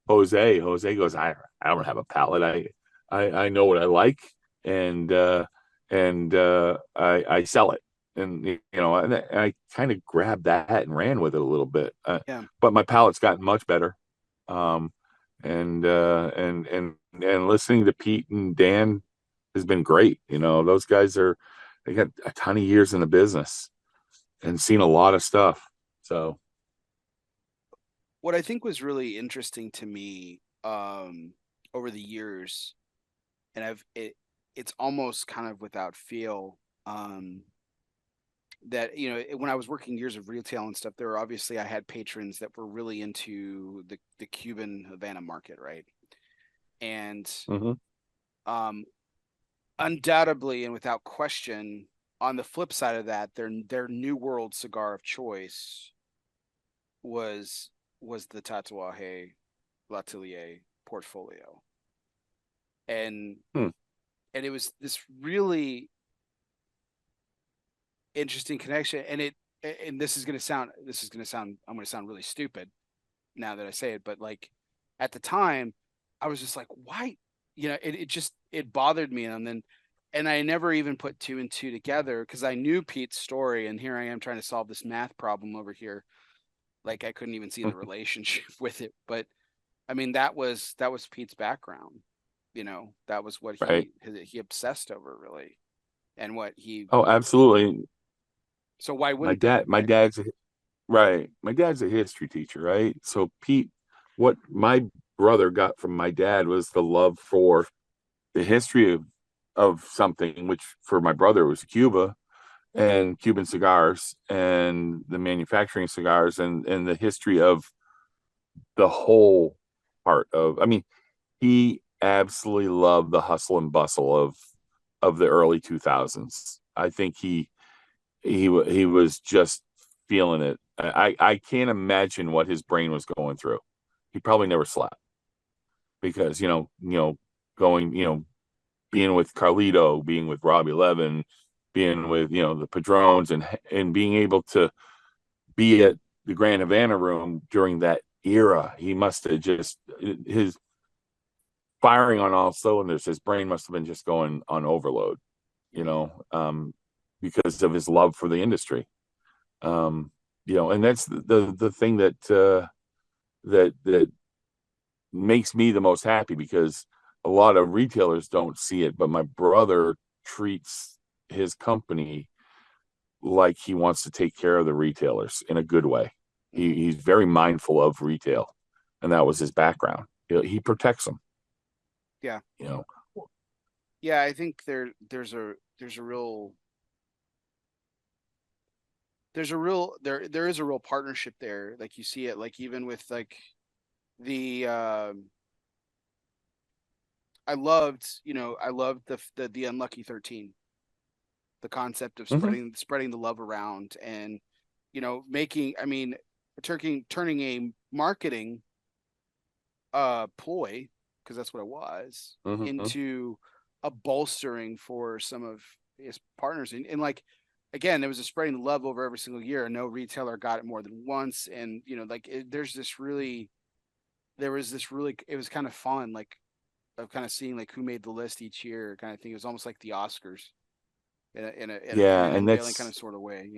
Jose. Jose goes, I don't have a palate. I know what I like, and I sell it. And and I kind of grabbed that and ran with it a little bit. Yeah. But my palate's gotten much better. Um, and listening to Pete and Dan has been great. Those guys they got a ton of years in the business and seen a lot of stuff. So What I think was really interesting to me, over the years, and it's almost kind of without feel, that when I was working years of retail and stuff, there were obviously, I had patrons that were really into the Cuban Havana market, right? And mhm. um undoubtedly and without question, on the flip side of that, their new world cigar of choice was the Tatuaje Latelier portfolio. And Hmm. it was this really interesting connection, and I'm going to sound really stupid now that I say it, but like at the time I was just like, why? It bothered me, and I never even put two and two together because I knew Pete's story, and here I am trying to solve this math problem over here. Like I couldn't even see the relationship with it. But I mean, that was Pete's background. That was what Right. he obsessed over, really, and what he. Oh, absolutely. So why My wouldn't they, dad, my right? dad's right. My dad's a history teacher, right? So Pete, what my brother got from my dad was the love for the history of something, which for my brother was Cuba and Cuban cigars and the manufacturing cigars and the history of the whole part of. I mean, he absolutely loved the hustle and bustle of the early 2000s. I think he was just feeling it. I can't imagine what his brain was going through. He probably never slept because going being with Carlito, being with Robbie Levin, being with the Padrones, and being able to be at the Grand Havana Room during that era. He must have just his firing on all cylinders. His brain must have been just going on overload, you Mm. know, because of his love for the industry. And that's the thing that makes me the most happy because a lot of retailers don't see it, but my brother treats his company like he wants to take care of the retailers in a good way. Mm. He's very mindful of retail, and that was his background. He protects them. Yeah. You know, Yeah, I think there is a real partnership there. Like you see it, like even with like the I loved the Unlucky 13, the concept of Hmm. spreading the love around, and making, I mean, turning a marketing ploy, because that's what it was, Hmm. into a bolstering for some of his partners, and like again, there was a spreading the love over every single year, and no retailer got it more than once, and like there was this really, it was kind of fun, like of kind of seeing like who made the list each year, kind of thing. It was almost like the Oscars in Yeah, an and unveiling kind that's of sort of way.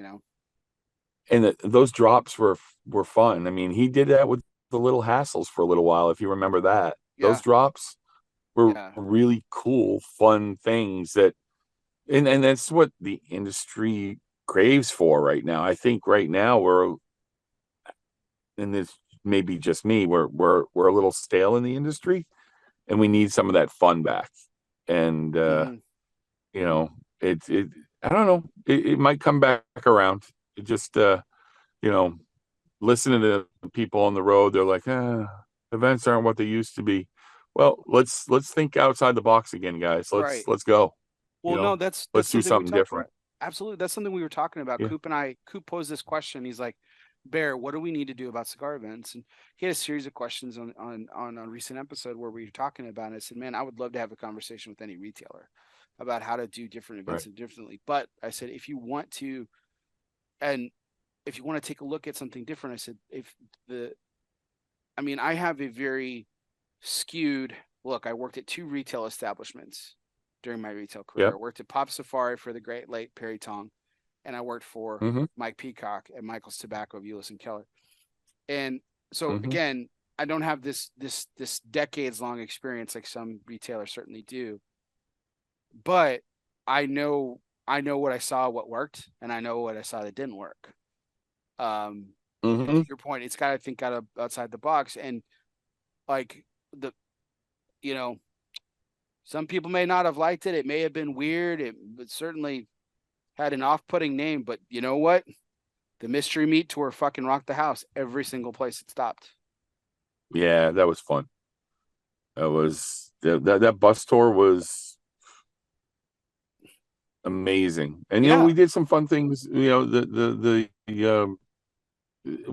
those drops were fun. I mean, he did that with the little hassles for a little while, if you remember that. Those Yeah, drops were yeah. really cool, fun things that, and that's what the industry craves for right now. I think right now and this may be just me, we're a little stale in the industry, and we need some of that fun back. And Hmm. you know, it I don't know, it might come back around. It just you know, listening to people on the road, they're like, events aren't what they used to be. Well, let's think outside the box again, guys. Right. Let's go. Well, no, that's Let's do something we something talked different. about. Absolutely, that's something we were talking about. Yeah, Coop posed this question. He's like, "Bear, what do we need to do about cigar events?" And he had a series of questions on a recent episode where we were talking about it. I said, "Man, I would love to have a conversation with any retailer about how to do different events right. and differently." But I said, if you want to, and if you want to take a look at something different, I said, if the, I mean, I have a very skewed look. I worked at two retail establishments during my retail career. Yep. I worked at Pop Safari for the Great Lake Perry Tong, and I worked for Mm-hmm. Mike Peacock at Michael's Tobacco of Euless and Keller. And so Mm-hmm. again, I don't have this decades long experience like some retailers certainly do, but I know I know what I saw, what worked, and I know what I saw that didn't work. Um, and Mm-hmm. to your point, it's got to think outside the box, and like the you know some people may not have liked it. It may have been weird. It certainly had an off-putting name, but you know what? The mystery meat tour fucking rocked the house every single place it stopped. Yeah, that was fun. That bus tour was amazing. And Yeah, we did some fun things. We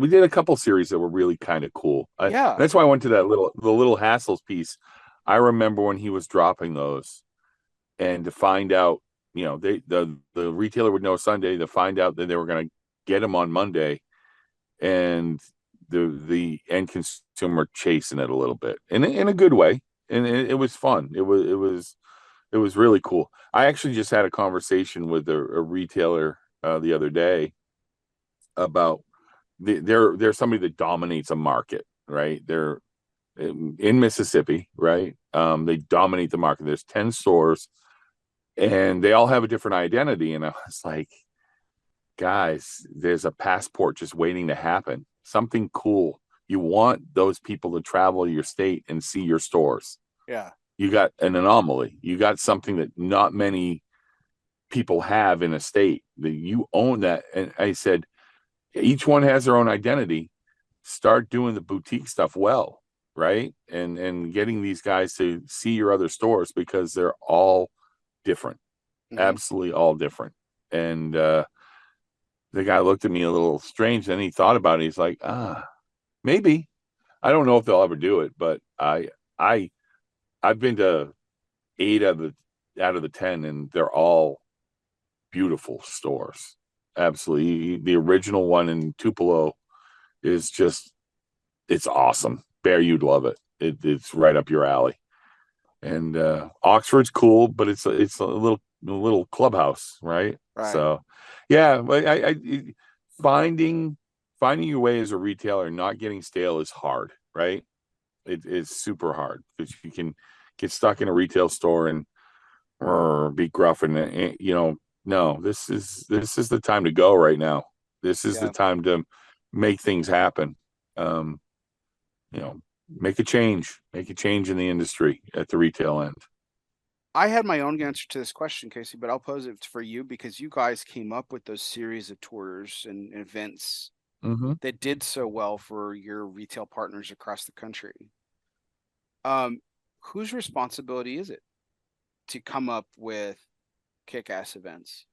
did a couple series that were really kind of cool. yeah, That's why I went to the little hassles piece. I remember when he was dropping those, and to find out, the retailer would know Sunday, to find out that they were going to get them on Monday, and the end consumer chasing it a little bit in a good way, and it was fun. It was really cool. I actually just had a conversation with a retailer the other day about they're somebody that dominates a market, right? They're in Mississippi, right? They dominate the market. There's 10 stores, and they all have a different identity. And I was like, guys, there's a passport just waiting to happen. Something cool. You want those people to travel to your state and see your stores. yeah, You got an anomaly. You got something that not many people have in a state, that you own that. And I said, each one has their own identity. Start doing the boutique stuff well, right? And getting these guys to see your other stores, because they're all different, hmm, absolutely all different. And the guy looked at me a little strange. Then he thought about it. He's like, maybe. I don't know if they'll ever do it, but I I've been to 8 out of the 10, and they're all beautiful stores. Absolutely. The original one in Tupelo is just, it's awesome. Bear, you'd love it. It's right up your alley. And Oxford's cool, but it's a little clubhouse, right? right, So, yeah, but finding finding your way as a retailer, not getting stale, is hard, right? It's super hard, because you can get stuck in a retail store and be gruff, and no, this is the time to go right now. This is the yeah. time to make things happen. Um, you know, make a change in the industry at the retail end. I had my own answer to this question, Casey, but I'll pose it for you because you guys came up with those series of tours and events Mm-hmm. that did so well for your retail partners across the country. Um, whose responsibility is it to come up with kick-ass events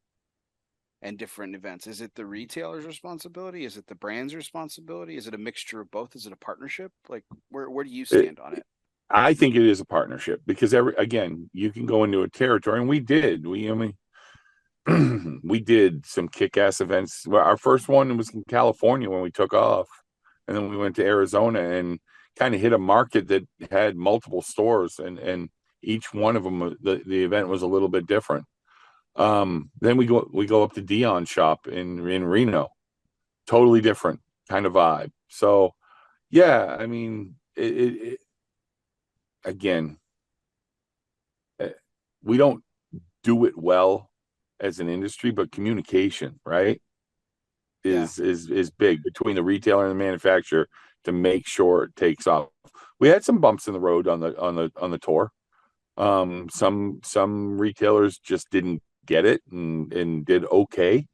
and different events? Is it the retailer's responsibility? Is it the brand's responsibility? Is it a mixture of both? Is it a partnership? Like, where do you It, stand on it? I think it is a partnership because again, you can go into a territory, and we did. I mean, we did some kick-ass events. Well, our first one was in California when we took off, and then we went to Arizona and kind of hit a market that had multiple stores, and each one of them, the event was a little bit different. Then we go up to Dion shop in Reno, totally different kind of vibe. So yeah, I mean, it again, eh, we don't do it well as an industry, but communication, right, Yeah. is big between the retailer and the manufacturer to make sure it takes off. We had some bumps in the road on the tour. Some retailers just didn't get it and did okay,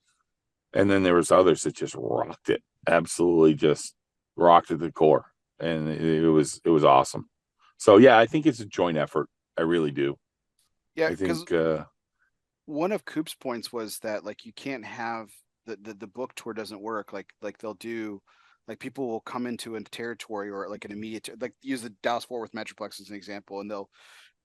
and then there was others that just rocked it, absolutely just rocked at the core, and it was awesome. So yeah, I think it's a joint effort. I really do. Yeah, I because think one of Coop's points was that like you can't have the book tour doesn't work. Like they'll do like people will come into a territory or like an immediate like use the Dallas Fort Worth Metroplex as an example, and they'll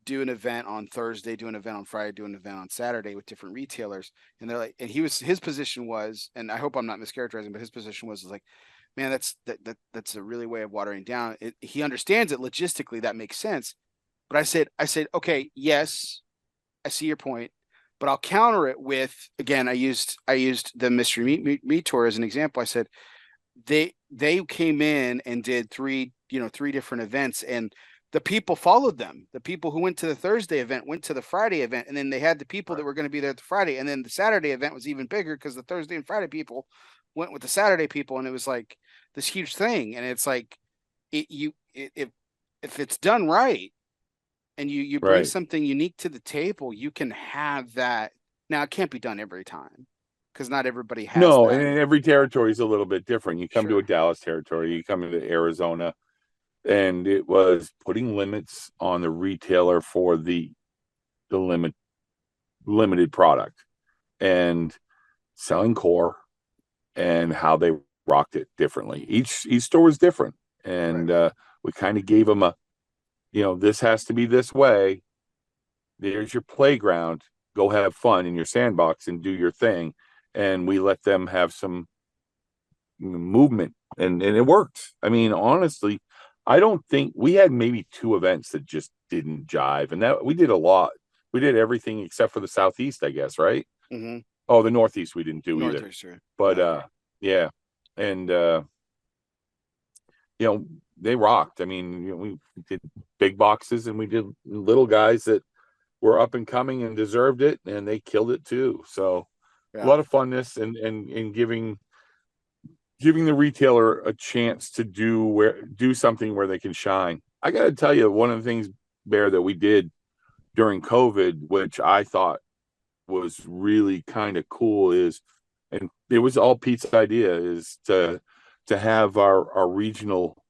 do an event on Thursday, do an event on Friday, do an event on Saturday with different retailers. And they're like, and his position was, and I hope I'm not mischaracterizing, but his position was like, man, that's a really way of watering down. He understands it logistically, that makes sense. But I said, okay, yes, I see your point, but I'll counter it with again. I used the mystery meat tour as an example. I said they came in and did three different events, and the people followed them. The people who went to the Thursday event went to the Friday event, and then they had the people that were going to be there at the Friday, and then the Saturday event was even bigger because the Thursday and Friday people went with the Saturday people, and it was like this huge thing. And it's like if it's done right and you bring right. something unique to the table, you can have that. Now it can't be done every time because not everybody has No, and that. every territory is a little bit different. You come to a Sure. Dallas territory, you come into Arizona, and it was putting limits on the retailer for the limited product and selling core and how they rocked it differently. Each store was different, Right. and we kind of gave them this has to be this way. There's your playground. Go have fun in your sandbox and do your thing. And we let them have some movement, and it worked. I mean, honestly, I don't think we had maybe two events that just didn't jive, and that we did a lot. We did everything except for the Southeast, I guess, right? Mm-hmm. Oh, the Northeast we didn't do either. Northeastern. But Yeah. yeah. And you know, they rocked. I mean, we did big boxes and we did little guys that were up and coming and deserved it, and they killed it too. So a Yeah. lot of funness and giving the retailer a chance to do something where they can shine. I got to tell you, one of the things, Bear, that we did during COVID, which I thought was really kind of cool, is, and it was all Pete's idea, is to have our regional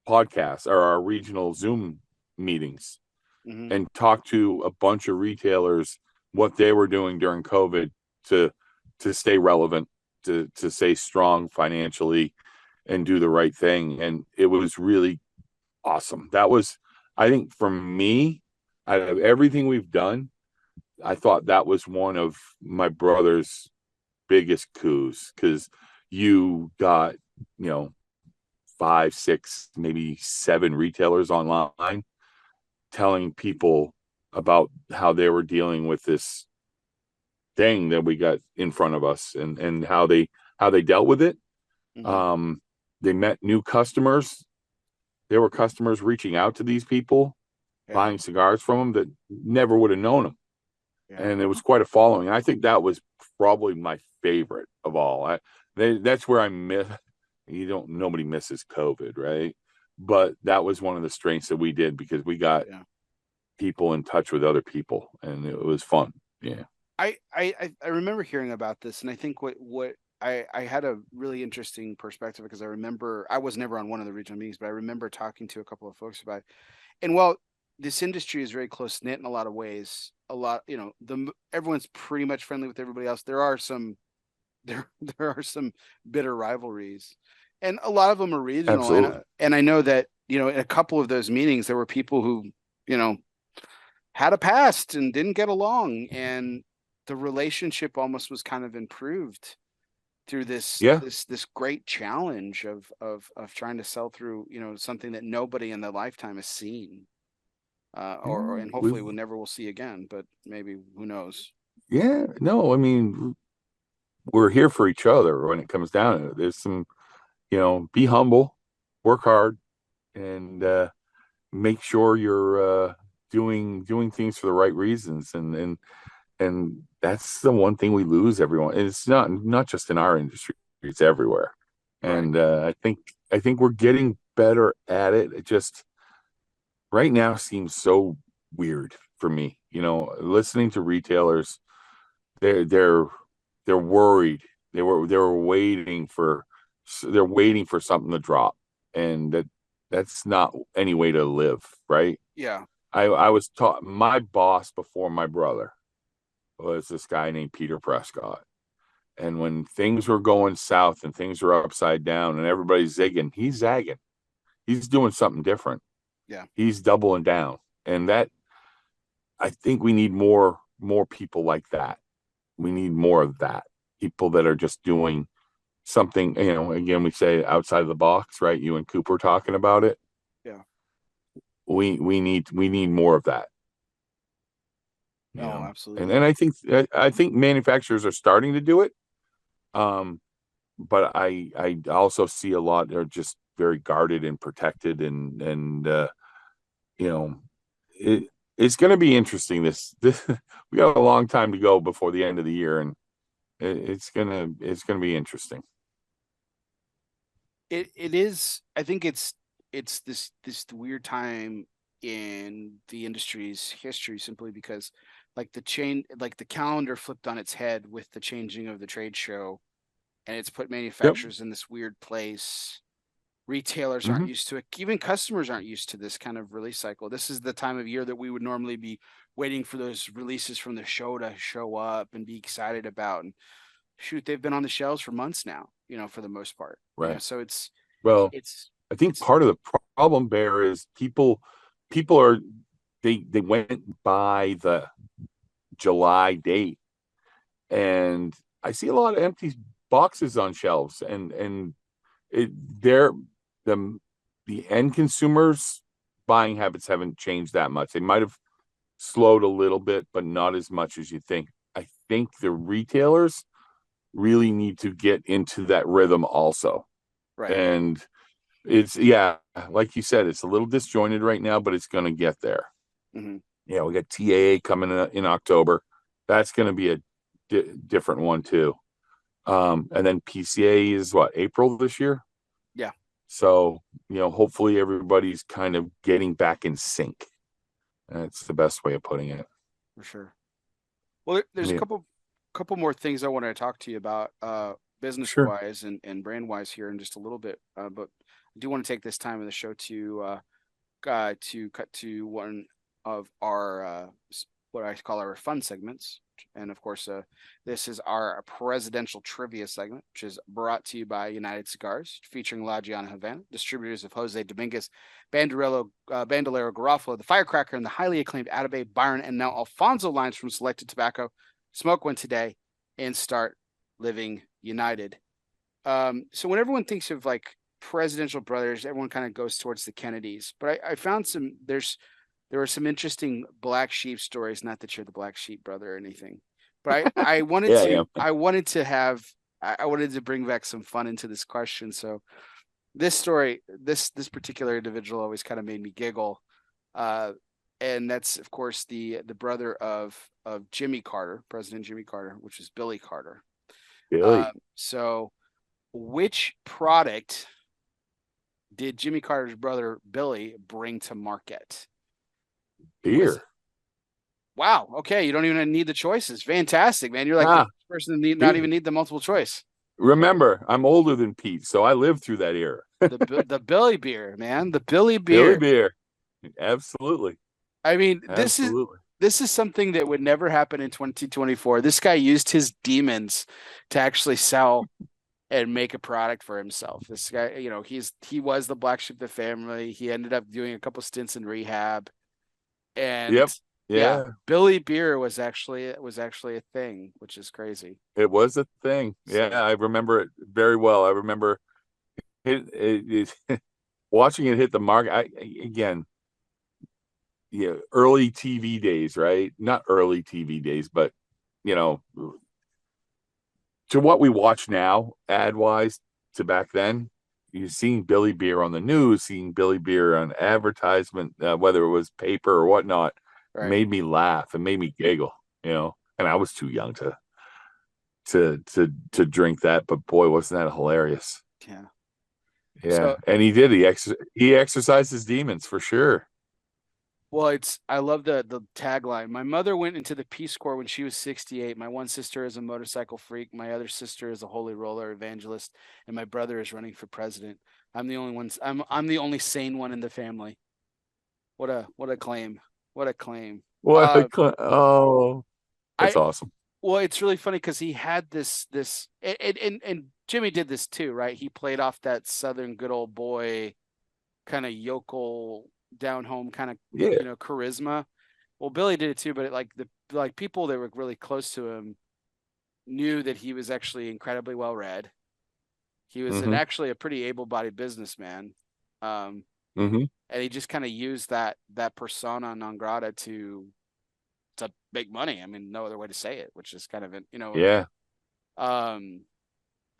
podcasts or our regional Zoom meetings Mm-hmm. and talk to a bunch of retailers what they were doing during COVID to to stay relevant, to stay strong financially and do the right thing. And it was really awesome. That was, I think, for me, out of everything we've done, I thought that was one of my brother's biggest coups, because you got, you know, five, six, maybe seven retailers online telling people about how they were dealing with this thing that we got in front of us, and how they dealt with it. Mm-hmm. Um, they met new customers. There were customers reaching out to these people, Yeah. buying cigars from them that never would have known them, Yeah. and it was quite a following. I think that was probably my favorite of all. That's where I miss. Nobody misses COVID, right? But that was one of the strengths that we did, because we got Yeah. people in touch with other people, and it was fun. Yeah. I remember hearing about this, and I think what I had a really interesting perspective because I remember I was never on one of the regional meetings, but I remember talking to a couple of folks about it. And while this industry is very close knit in a lot of ways, a lot, everyone's pretty much friendly with everybody else. There there are some bitter rivalries, and a lot of them are regional. And Absolutely. and I know that in a couple of those meetings there were people who you know had a past and didn't get along, and the relationship almost was kind of improved through this Yeah. this this great challenge of trying to sell through something that nobody in their lifetime has seen, or Yeah. and hopefully we'll never will see again, but maybe who knows. Yeah. No, I mean, we're here for each other when it comes down to it. There's some, be humble, work hard, and make sure you're doing things for the right reasons. And that's the one thing we lose everyone. And it's not just in our industry, it's everywhere. Right. And I think we're getting better at it. It just right now seems so weird for me. Listening to retailers, they're they're worried. They were waiting for something to drop, and that's not any way to live, right? Yeah. I was taught, my boss before my brother was this guy named Peter Prescott. And when things were going south and things were upside down and everybody's zigging, he's zagging. He's doing something different. Yeah. He's doubling down. And that, I think we need more people like that. We need more of that. People that are just doing something, again, we say outside of the box, right? You and Cooper talking about it. Yeah. We need more of that. Oh, And absolutely. then I think manufacturers are starting to do it. But I also see a lot that are just very guarded and protected, and you know it it's going to be interesting. This we got a long time to go before the end of the year, and it's gonna be interesting. It is. I think it's this weird time in the industry's history simply because like the calendar flipped on its head with the changing of the trade show, and it's put Yep. manufacturers in this weird place. Retailers aren't Hmm. used to it. Even customers aren't used to this kind of release cycle. This is the time of year that we would normally be waiting for those releases from the show to show up and be excited about. And shoot, they've been on the shelves for months now, for the most part. Right. So it's Well, it's I think it's part of the problem, Bear, is people are they went by the July date, and I see a lot of empty boxes on shelves, and it they're the the end consumers buying habits haven't changed that much. They might have slowed a little bit, but not as much as you think. I think the retailers really need to get into that rhythm also. right. And it's, yeah, like you said, it's a little disjointed right now, but it's going to get there. Hmm. Yeah, we got TAA coming in October. That's going to be a different one too. And then PCA is what, April this year? Yeah, So, hopefully everybody's kind of getting back in sync. That's the best way of putting it. for sure. Well, there's a Yeah, couple more things I want to talk to you about, business sure. wise and brand wise here in just a little bit. But I do want to take this time in the show to cut to one of our what I call our fun segments. And of course, this is our presidential trivia segment, which is brought to you by United Cigars, featuring La Giana Havana, distributors of Jose Dominguez, Bandolero Garofalo, the Firecracker, and the highly acclaimed Atabey, Byron, and now Alfonso lines from Selected Tobacco. Smoke one today and start living united. So when everyone thinks of like presidential brothers, everyone kind of goes towards the Kennedys. But I found there were some interesting black sheep stories. Not that you're the black sheep brother or anything, but I wanted Yeah, to yeah. I wanted to bring back some fun into this question. So this story, this particular individual always kind of made me giggle. Uh, and that's of course the brother of Jimmy Carter, President Jimmy Carter, which is Billy Carter. Billy. So which product did Jimmy Carter's brother Billy bring to market? Was Beer. wow. Okay, you don't even need the choices. Fantastic, man. You're like the Ah, first person to need, not beer. even need the multiple choice. Remember, I'm older than Pete, so I lived through that era. The Billy beer, man. The Billy Billy beer. Beer. Absolutely. I mean, Absolutely. this is something that would never happen in 2024. This guy used his demons to actually sell and make a product for himself. This guy, he was the black sheep of the family. He ended up doing a couple stints in rehab, and Yep. yeah, Yeah. Billy Beer was actually a thing, which is crazy. It was a thing. Yeah, So I remember it very well. I remember watching it hit the market. Again, yeah, early TV days, right? Not early TV days, but you know, to what we watch now, ad wise, to back then, you're seeing Billy Beer on the news, seeing Billy Beer on advertisement, whether it was paper or whatnot, right, made me laugh and made me giggle. And I was too young to drink that, but boy, wasn't that hilarious. yeah. Yeah, So and he did. He exercised his demons for sure. well, I love the tagline. My mother went into the Peace Corps when she was 68. My one sister is a motorcycle freak. My other sister is a holy roller evangelist, and my brother is running for president. I'm the only one. I'm the only sane one in the family. What a claim. What a claim. Oh, that's I awesome. well, it's really funny because he had this and Jimmy did this too, right? He played off that Southern good old boy kind of yokel down home kind of Yeah. charisma. Well, Billy did it too, but like people that were really close to him knew that he was actually incredibly well read. He was Mm-hmm. actually a pretty able-bodied businessman, um, Mm-hmm. and he just kind of used that persona non grata to make money. I mean, no other way to say it, which is kind of Yeah. um,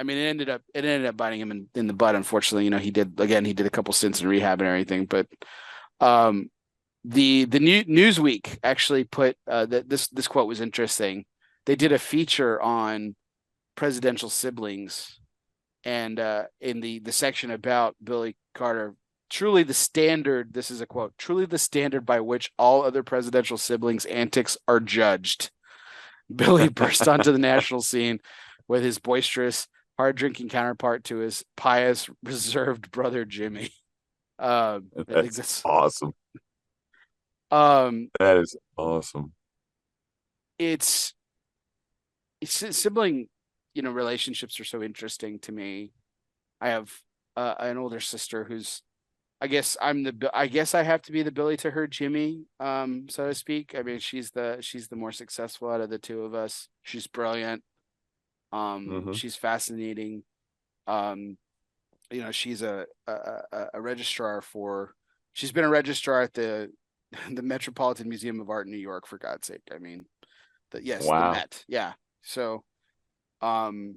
I mean, it ended up biting him in the butt. Unfortunately, he did a couple stints in rehab and everything, but um, the Newsweek actually put this quote was interesting. They did a feature on presidential siblings, and in the section about Billy Carter, truly the standard. This is a quote. Truly the standard by which all other presidential siblings' antics are judged. Billy burst onto the national scene with his boisterous, hard-drinking counterpart to his pious, reserved brother Jimmy. I think That's that's awesome. um, That is awesome. it's sibling, relationships are so interesting to me. I have an older sister who's, I guess I have to be the Billy to her Jimmy, so to speak. I mean, she's the more successful out of the two of us. She's brilliant. Mm-hmm. She's fascinating. Um, she's a registrar for. She's been a registrar at the Metropolitan Museum of Art in New York, for God's sake. I mean, the Wow. Met. Yeah. So, um,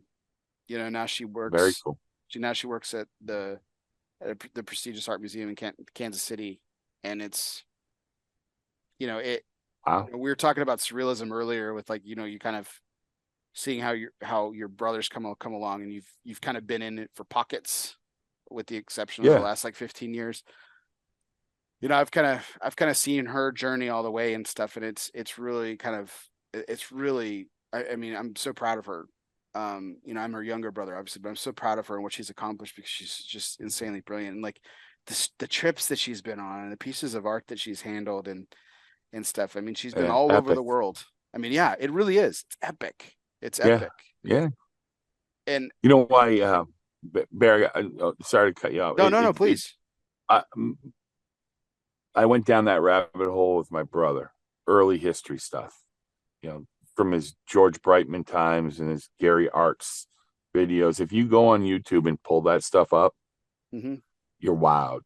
now Very cool. she works at the prestigious art museum in Kansas City, and it's it. Wow. We were talking about surrealism earlier with like you kind of seeing how your brothers come along, and you've kind of been in it for pockets, with the exception of the Yeah. last like 15 years. I've kind of seen her journey all the way and stuff, and it's really kind of it's really I mean I'm so proud of her. I'm her younger brother, obviously, but I'm so proud of her and what she's accomplished because she's just insanely brilliant. And like the trips that she's been on and the pieces of art that she's handled and stuff. I mean, she's been Yeah. all over Epic. the world. I mean, yeah, it really is. It's epic. It's Yeah. epic. Yeah. And You know why, Barry? Sorry to cut you off. no, no, no, please. I, I went down that rabbit hole with my brother. Early history stuff. You know, from his George Brightman times and his Gary Arts videos. If you go on YouTube and pull that stuff up, Hmm. you're wowed.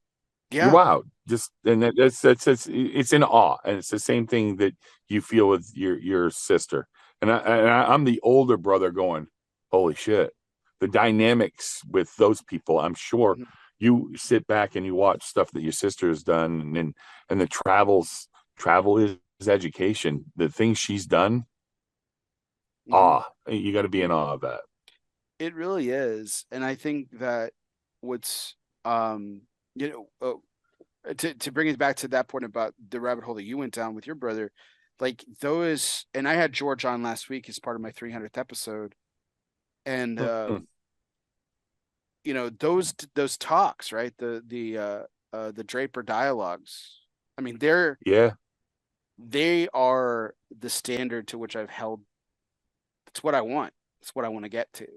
You're Yeah. wowed. Just and that's it's in awe, and it's the same thing that you feel with your sister. I'm the older brother going, holy shit. The dynamics with those people, I'm sure Hmm. you sit back and you watch stuff that your sister has done, and the travel is education. The things she's done, Hmm. you got to be in awe of that. It really is. And I think that what's um you know to bring it back to that point about the rabbit hole that you went down with your brother, like those, and I had George on last week as part of my 300th episode, and Mhm. those talks, right? The Draper dialogues. I mean, Yeah. they are the standard to which I've held. It's what I want. It's what I want to get to,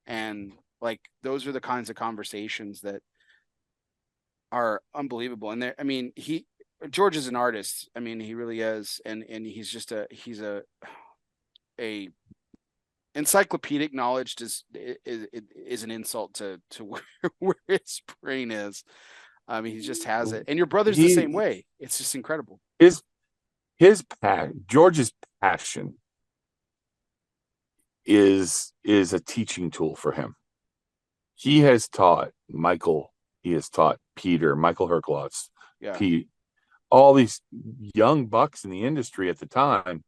and like those are the kinds of conversations that are unbelievable. And I mean, George is an artist. I mean, he really is, and he's a encyclopedic knowledge is an insult to where his brain is. I mean, he just has it. And your brother's the same He way. It's just incredible. his George's passion is a teaching tool for him. He has taught Michael, he has taught Peter, Michael Herklots, Yeah. Pete, all these young bucks in the industry at the time,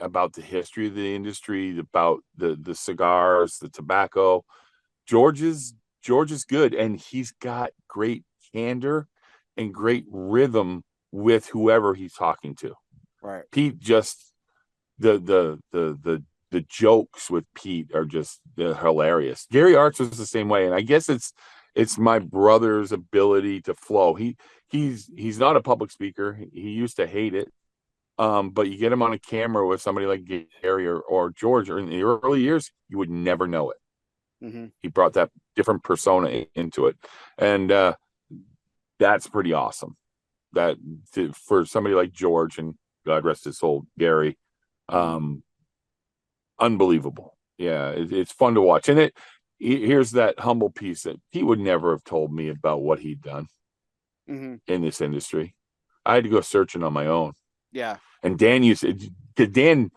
about the history of the industry, about the cigars, the tobacco. George is good, and he's got great candor and great rhythm with whoever he's talking to. Right. Pete just the jokes with Pete are just hilarious. Gary Arts was the same way, and I guess it's my brother's ability to flow. He's not a public speaker. He used to hate it. But you get him on a camera with somebody like Gary or George, or in the early years, you would never know it. Mm-hmm. He brought that different persona into it, and that's pretty awesome. That for somebody like George, and God rest his soul, Gary, um, unbelievable. Yeah, it's fun to watch, and here's that humble piece that he would never have told me about what he'd done Mm-hmm. in this industry. I had to go searching on my own. Yeah. And Dan used to, Dan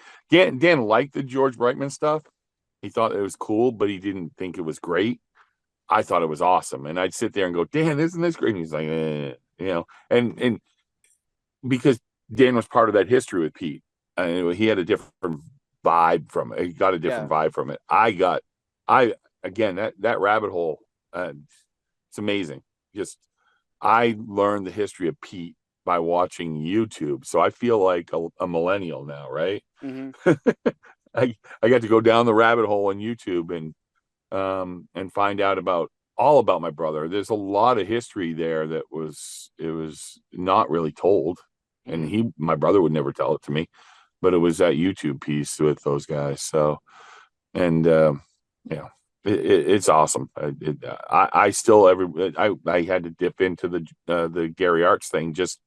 liked the George Brightman stuff. He thought it was cool, but he didn't think it was great. I thought it was awesome, and I'd sit there and go, Dan, isn't this great? And he's like, and because Dan was part of that history with Pete, he had a different vibe from it. He got a Yeah. different vibe from it. I again that rabbit hole. It's amazing. Just I learned the history of Pete by watching YouTube, so I feel like a millennial now, right? Mm-hmm. I got to go down the rabbit hole on YouTube and find out all about my brother. There's a lot of history there that was not really told, and Mm-hmm. my brother would never tell it to me, but it was that YouTube piece with those guys. So, and it's awesome. I still I had to dip into the Gary Arts thing just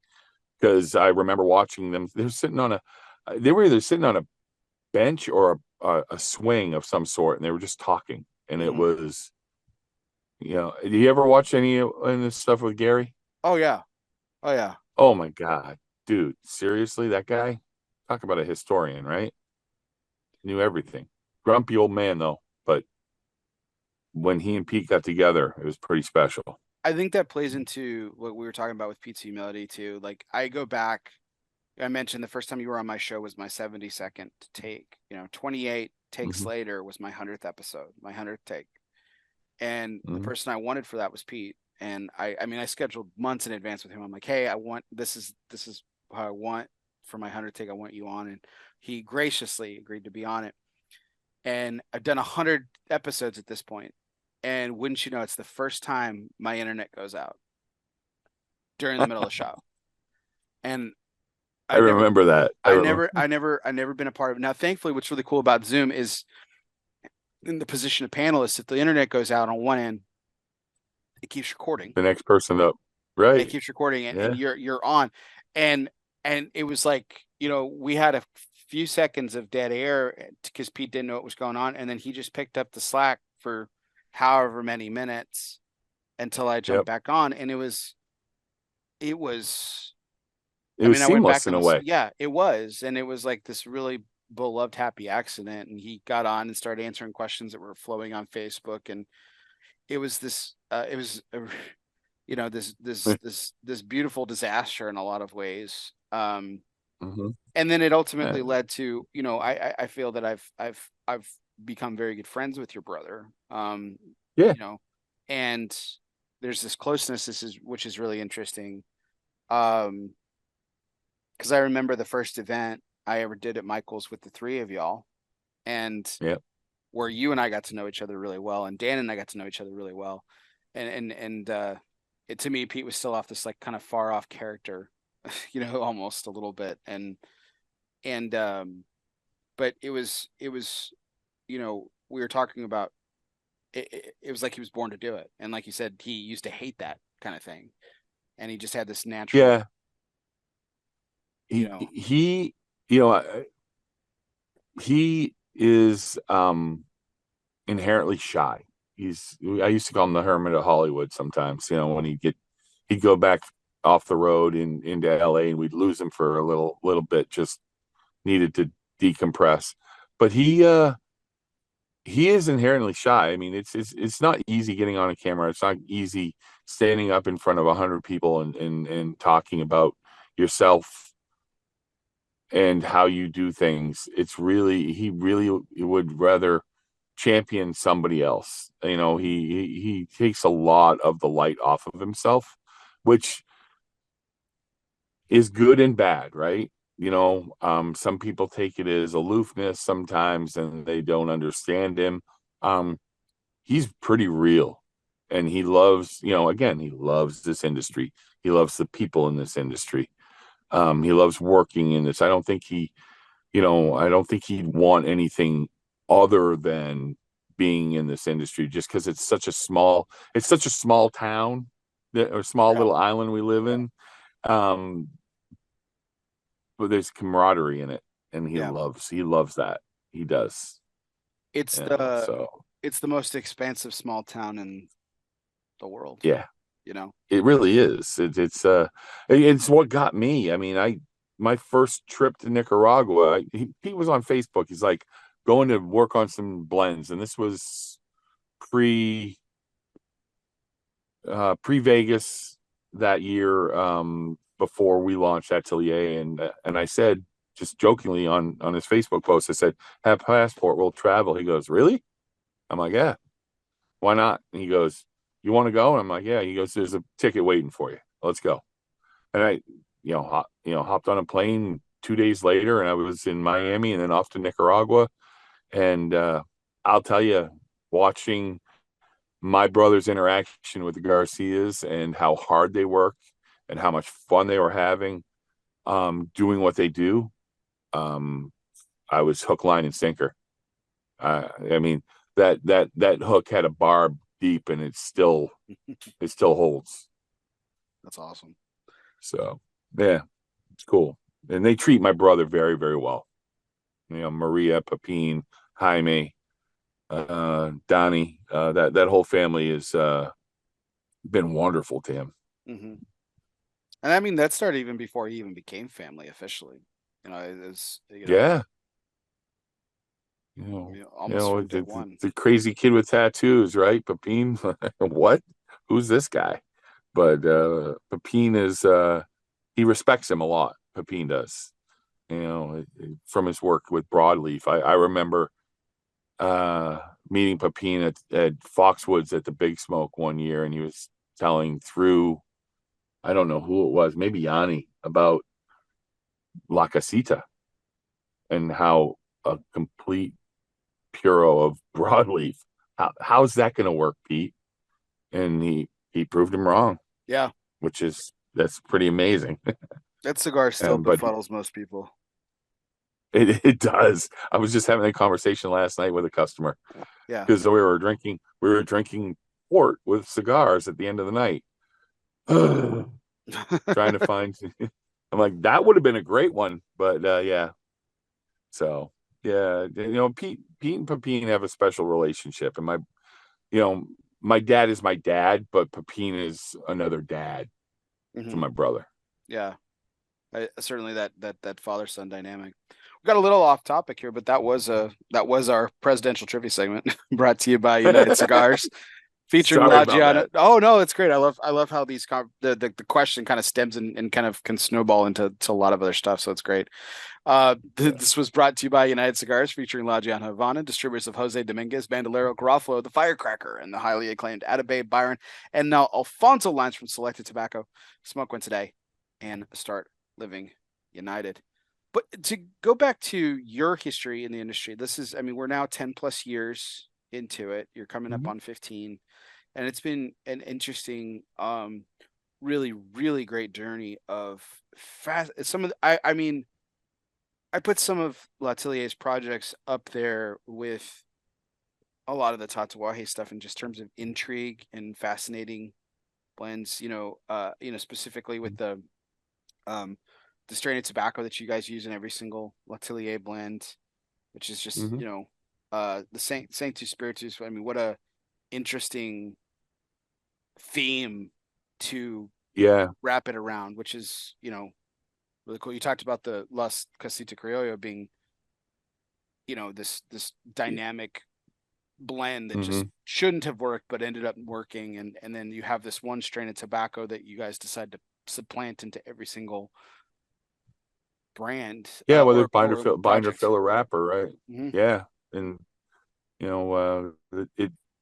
because I remember watching them. They were either sitting on a bench or a swing of some sort, and they were just talking, and it Mm-hmm. was. Do you ever watch any of this stuff with Gary? Oh yeah. Oh yeah. Oh my God, dude, seriously, that guy, talk about a historian, right? Knew everything. Grumpy old man though, but when he and Pete got together, it was pretty special. I think that plays into what we were talking about with Pizza Humility too. Like I go back, I mentioned the first time you were on my show was my 72nd take. 28 takes Mm-hmm. later was my 100th episode, my 100th take. And the Mm-hmm. person I wanted for that was Pete. And I mean, I scheduled months in advance with him. I'm like, hey, I want this is how I want for my 100th take. I want you on, and he graciously agreed to be on it. And I've done 100 episodes at this point. And wouldn't you know, it's the first time my internet goes out during the middle of the show. And I I've never, remember that. I never been a part of it. Now, thankfully, what's really cool about Zoom is in the position of panelist, if the internet goes out on one end, it keeps recording. The next person up, And it right? keeps recording it, and Yeah. you're on. And it was like, we had a few seconds of dead air because Pete didn't know what was going on, and then he just picked up the slack for however many minutes until I jumped Yep. back on, and it was It I was mean, I went back seamless and in a way. yeah, it was, and it was like this really beloved happy accident, and he got on and started answering questions that were flowing on Facebook, and it was this beautiful disaster in a lot of ways. Mm-hmm. And then it ultimately led to, I feel that I've become very good friends with your brother. Yeah. And there's this closeness. Which is really interesting. Um, because I remember the first event I ever did at Michael's with the three of y'all, and Yeah. where you and I got to know each other really well, and Dan and I got to know each other really well, and it, to me, Pete was still off this like kind of far off character, almost a little bit, and but it was we were talking about it was like he was born to do it, and like you said, he used to hate that kind of thing, and he just had this natural, Yeah. you He, know, he, you know, he is inherently shy. I used to call him the hermit of Hollywood sometimes, when he'd go back off the road into LA and we'd lose him for a little bit, just needed to decompress. But he is inherently shy. I mean, it's not easy getting on a camera. It's not easy standing up in front of 100 people and talking about yourself and how you do things. He really would rather champion somebody else. He takes a lot of the light off of himself, which is good and bad, right? Some people take it as aloofness sometimes and they don't understand him. Um, he's pretty real, and he loves, again, he loves this industry. He loves the people in this industry. He loves working in this. I don't think he'd want anything other than being in this industry, just because it's such a small town, or small yeah, little island we live in. Um, but there's camaraderie in it, and yeah. he loves that. He does. It's the So it's the most expansive small town in the world, yeah, you know. it really is. It's what got me. I mean, my first trip to Nicaragua, he was on Facebook. He's like going to work on some blends, and this was pre pre Vegas that year, before we launched Atelier, and I said, just jokingly on his Facebook post, I said, "Have passport, we'll travel." He goes, "Really?" I'm like, "Yeah, why not?" And he goes, "You want to go?" And I'm like, "Yeah." He goes, "There's a ticket waiting for you. Let's go." And I, hopped on a plane 2 days later, and I was in Miami, and then off to Nicaragua. And I'll tell you, watching my brother's interaction with the Garcias and how hard they work and how much fun they were having, doing what they do, um, I was hook, line, and sinker. I mean, that hook had a barb deep, and it still holds. That's awesome. So yeah, it's cool. And they treat my brother very, very well. Maria, Pepin, Jaime, Donnie, that whole family has been wonderful to him. Hmm. And I mean, that started even before he even became family officially. It was, Yeah. almost from day The, one. the crazy kid with tattoos, right? Pepin, what? Who's this guy? But Pepin he respects him a lot. Pepin does, from his work with Broadleaf. I remember meeting Pepin at Foxwoods at the Big Smoke one year, and he was telling through, I don't know who it was, maybe Yanni, about La Casita and how a complete puro of broadleaf. How's that going to work, Pete? And he proved him wrong, Yeah, that's pretty amazing. that cigar still But befuddles most people. it does. I was just having a conversation last night with a customer Yeah. because we were drinking port with cigars at the end of the night. Trying to find. I'm like, that would have been a great one, but yeah. So yeah, Pete and Pepin have a special relationship, and you know, my dad is my dad, but Pepin is another dad to Hmm. my brother. Yeah. Certainly that father son dynamic. We got a little off topic here, but that was our presidential trivia segment brought to you by United Cigars. Featuring Sorry about Lagiana. that. Oh no, it's great. I love how these the question kind of stems and kind of can snowball into a lot of other stuff. So it's great. Yeah. This was brought to you by United Cigars, featuring La Giana Havana, distributors of Jose Dominguez, Bandolero, Garofalo, the Firecracker, and the highly acclaimed Atabey, Byron, and now Alfonso lines from Selected Tobacco. Smoke one today and start living united. But to go back to your history in the industry, this is, I mean, we're now 10 plus years into it. You're coming up Mhm. on 15, and it's been an interesting, really, really great journey of fast. Some of I mean, I put some of L'Atelier's projects up there with a lot of the Tatuaje stuff in just terms of intrigue and fascinating blends. Specifically with um the strain of tobacco that you guys use in every single L'Atelier blend, which is just Mhm. the Saint Two Spiritus. I mean, what a interesting theme to Yeah. wrap it around, which is really cool. You talked about the Las Casita Criollo being this dynamic blend that just Mhm. shouldn't have worked but ended up working, and then you have this one strain of tobacco that you guys decide to supplant into every single brand Yeah, whether or it's binder project. filler wrapper, right? Mm-hmm. Yeah. And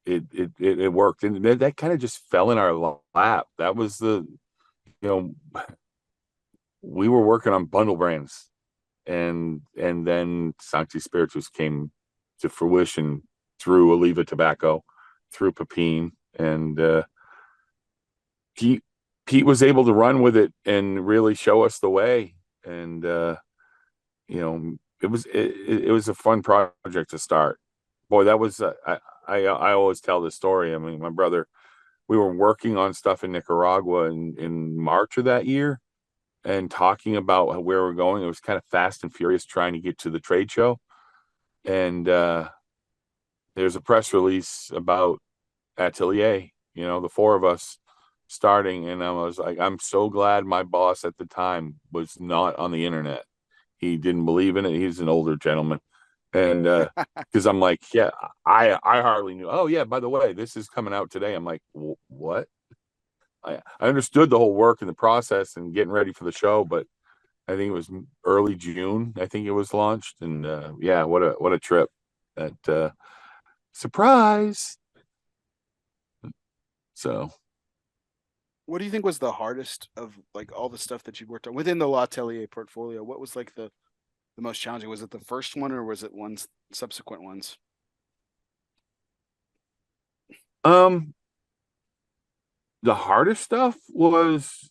it worked. And that kind of just fell in our lap. That was you know, we were working on bundle brands, and then Sancti Spiritus came to fruition through Oliva Tobacco, through Pepin, and Pete Pete was able to run with it and really show us the way. And it was a fun project to start. Boy, that was I always tell this story. I mean, my brother, we were working on stuff in Nicaragua in March of that year and talking about where we're going. It was kind of fast and furious trying to get to the trade show. And there's a press release about Atelier, the four of us starting. And I was like, I'm so glad my boss at the time was not on the internet. He didn't believe in it. He's an older gentleman. And because I'm like, yeah, I hardly knew. Oh, yeah, by the way, this is coming out today. I'm like, what? I understood the whole work and the process and getting ready for the show, but I think it was early June. I think it was launched, and yeah, what a trip! That surprise. So, What do you think was the hardest of like all the stuff that you worked on within the L'Atelier portfolio? What was like the most challenging? Was it the first one or was it ones subsequent ones? um, the hardest stuff was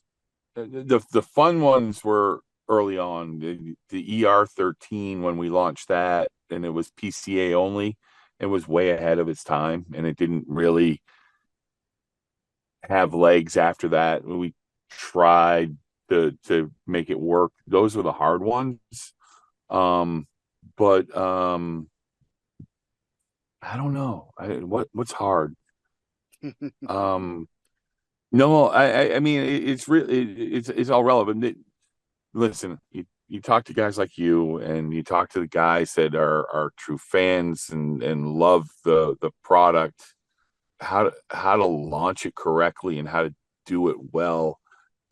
the fun ones were early on. The ER13 when we launched that, and it was PCA only. It was way ahead of its time, and it didn't really have legs after that. We tried to make it work. Those were the hard ones. Um, but I don't know. What's hard? Um, no, I mean it's really it's all relevant. Listen, you talk to guys like you, and you talk to the guys that are true fans and love the product. How to launch it correctly and how to do it well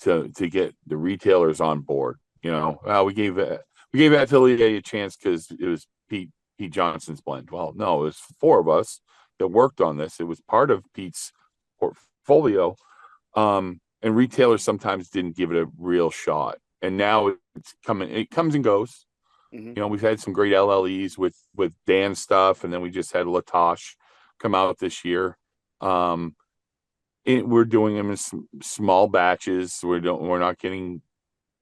to get the retailers on board. We gave Atelier a chance because it was Pete Johnson's blend. Well, no, it was four of us that worked on this. It was part of Pete's portfolio, and retailers sometimes didn't give it a real shot. And now it's coming. It comes and goes. Mm-hmm. We've had some great LLEs with Dan's stuff, and then we just had Latosh come out this year. Um, we're doing them in small batches. We're not getting,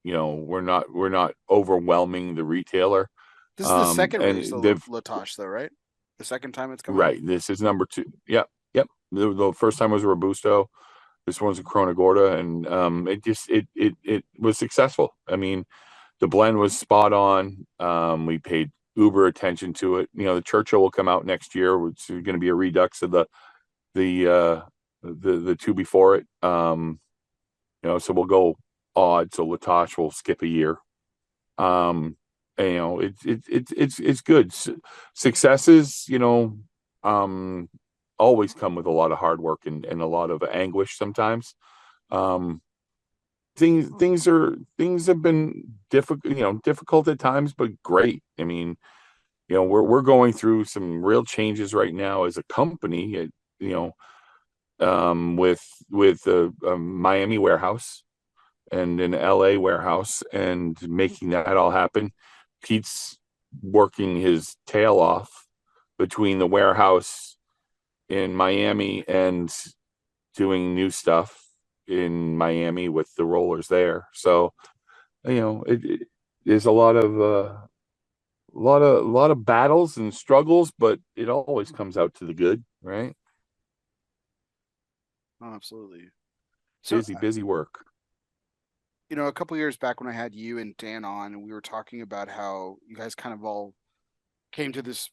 we're not overwhelming the retailer. This is the second release And of they've Latosh, though, right? The second time it's come out. right. This is number two. Yep, yep. The first time was a Robusto. This one's a Corona Gorda, and it was successful. I mean, the blend was spot on. We paid uber attention to it. The Churchill will come out next year, which is going to be a redux of the uh the two before it. So we'll go odd. So Latosh will skip a year. It's good. Successes, um always come with a lot of hard work and a lot of anguish sometimes. Um, things have been difficult, difficult at times, but great. I mean, we're going through some real changes right now as a company. You with a Miami warehouse and an LA warehouse and making that all happen. Pete's working his tail off between the warehouse in Miami and doing new stuff in Miami with the rollers there. So, it there's a lot of battles and struggles, but it always comes out to the good, right? Oh, absolutely. So, Busy work. a couple years back when I had you and Dan on, we were talking about how you guys kind of all came to this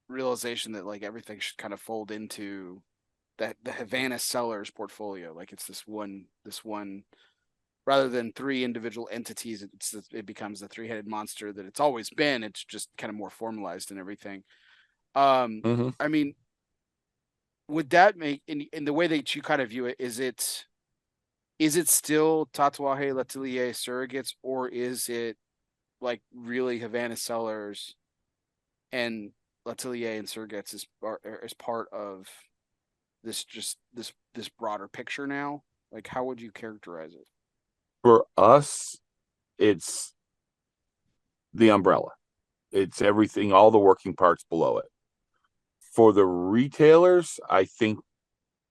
realization that like everything should kind of fold into the Havana Cellars portfolio. Like it's this one rather than three individual entities. It becomes the three-headed monster that it's always been. It's just kind of more formalized and everything. Hmm. I mean, would that make in the way that you kind of view it? Is it still Tatuaje, L'Atelier, Surrogates, or is it like really Havana Cellars and L'Atelier and Surrogates is part of this broader picture now? Like, how would you characterize it? For us, it's the umbrella. It's everything, all the working parts below it. For the retailers, I think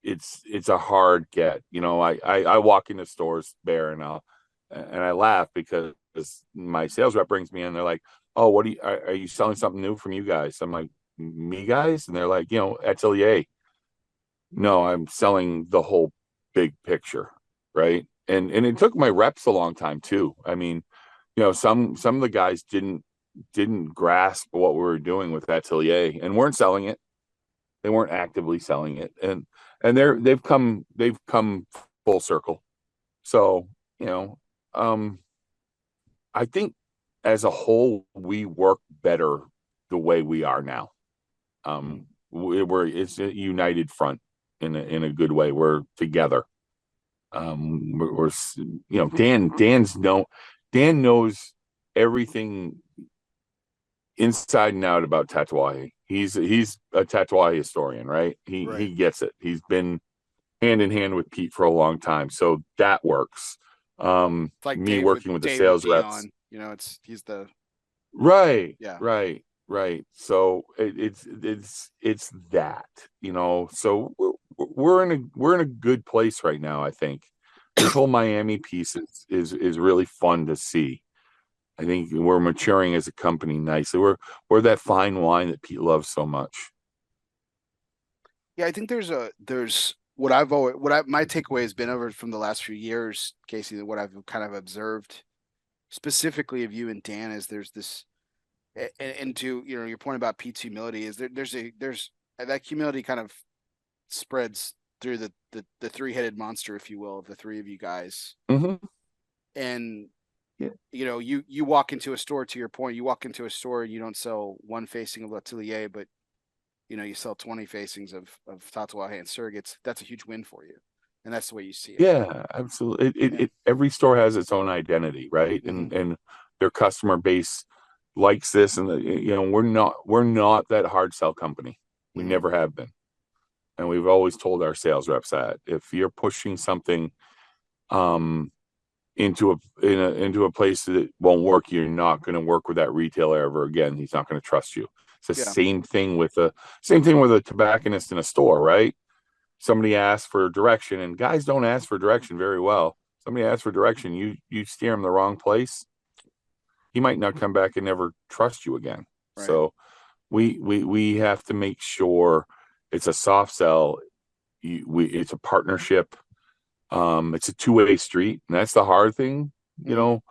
it's a hard get. I walk into stores there and I laugh because my sales rep brings me in. They're like, "Oh, what are you selling something new from you guys?" I'm like, "Me guys?" And they're like, Atelier. No, I'm selling the whole big picture, right? And it took my reps a long time too. I mean, some of the guys didn't grasp what we were doing with Atelier and weren't selling it. They weren't actively selling it, and they've come full circle. So, you know, um, I think as a whole we work better the way we are now. It's a united front in a good way. We're together. We're Dan knows everything inside and out about Tatuaje. He's a Tatuaje historian, right? He Right. he gets it. He's been hand in hand with Pete for a long time, so that works. It's like Me Dave with working with the Dave with sales reps, Dion. He's the right, yeah. right, right. So it's that, So we're in a good place right now. I think this whole Miami piece is really fun to see. I think we're maturing as a company nicely. We're that fine wine that Pete loves so much. Yeah, I think there's what I've always my takeaway has been over from the last few years, Casey, that what I've kind of observed specifically of you and Dan is there's this and to your point about Pete's humility is there's that humility kind of spreads through the three-headed monster, if you will, of the three of you guys. Hmm. And Yeah. you walk into a store, to your point, you walk into a store and you don't sell one facing of L'Atelier, but you sell 20 facings of Tatuaje and Surrogates. That's a huge win for you. And that's the way you see it. Yeah, absolutely. Yeah. Every store has its own identity, right? Mm-hmm. And their customer base likes this, and we're not that hard sell company. We Mm-hmm. never have been, and we've always told our sales reps that if you're pushing something um into a place that won't work, you're not going to work with that retailer ever again. He's not going to trust you. It's the Yeah. same thing with a tobacconist in a store, right? Somebody asks for direction, and guys don't ask for direction very well. Somebody asks for direction, you steer him the wrong place, he might not come back and never trust you again. Right. So we have to make sure it's a soft sell. It's a partnership. It's a two-way street, and that's the hard thing, you Mm-hmm. know.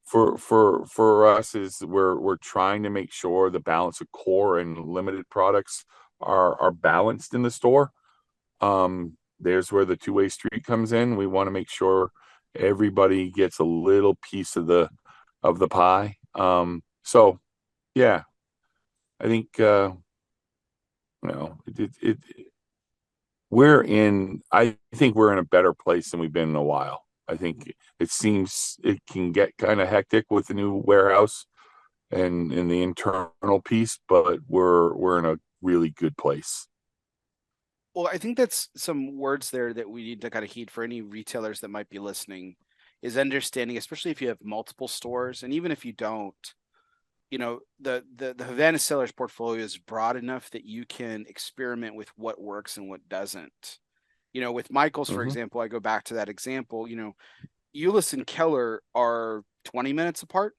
For us is we're trying to make sure the balance of core and limited products are balanced in the store. There's where the two-way street comes in. We want to make sure everybody gets a little piece of the pie. So yeah, I think You know, I think we're in a better place than we've been in a while. I think it seems it can get kind of hectic with the new warehouse and in the internal piece, but we're in a really good place. Well, I think that's some words there that we need to kind of heed for any retailers that might be listening is understanding, especially if you have multiple stores, and even if you don't, the Havana Cellars portfolio is broad enough that you can experiment with what works and what doesn't. With Michael's, for Mm-hmm. example, I go back to that example. Euless and Keller are 20 minutes apart,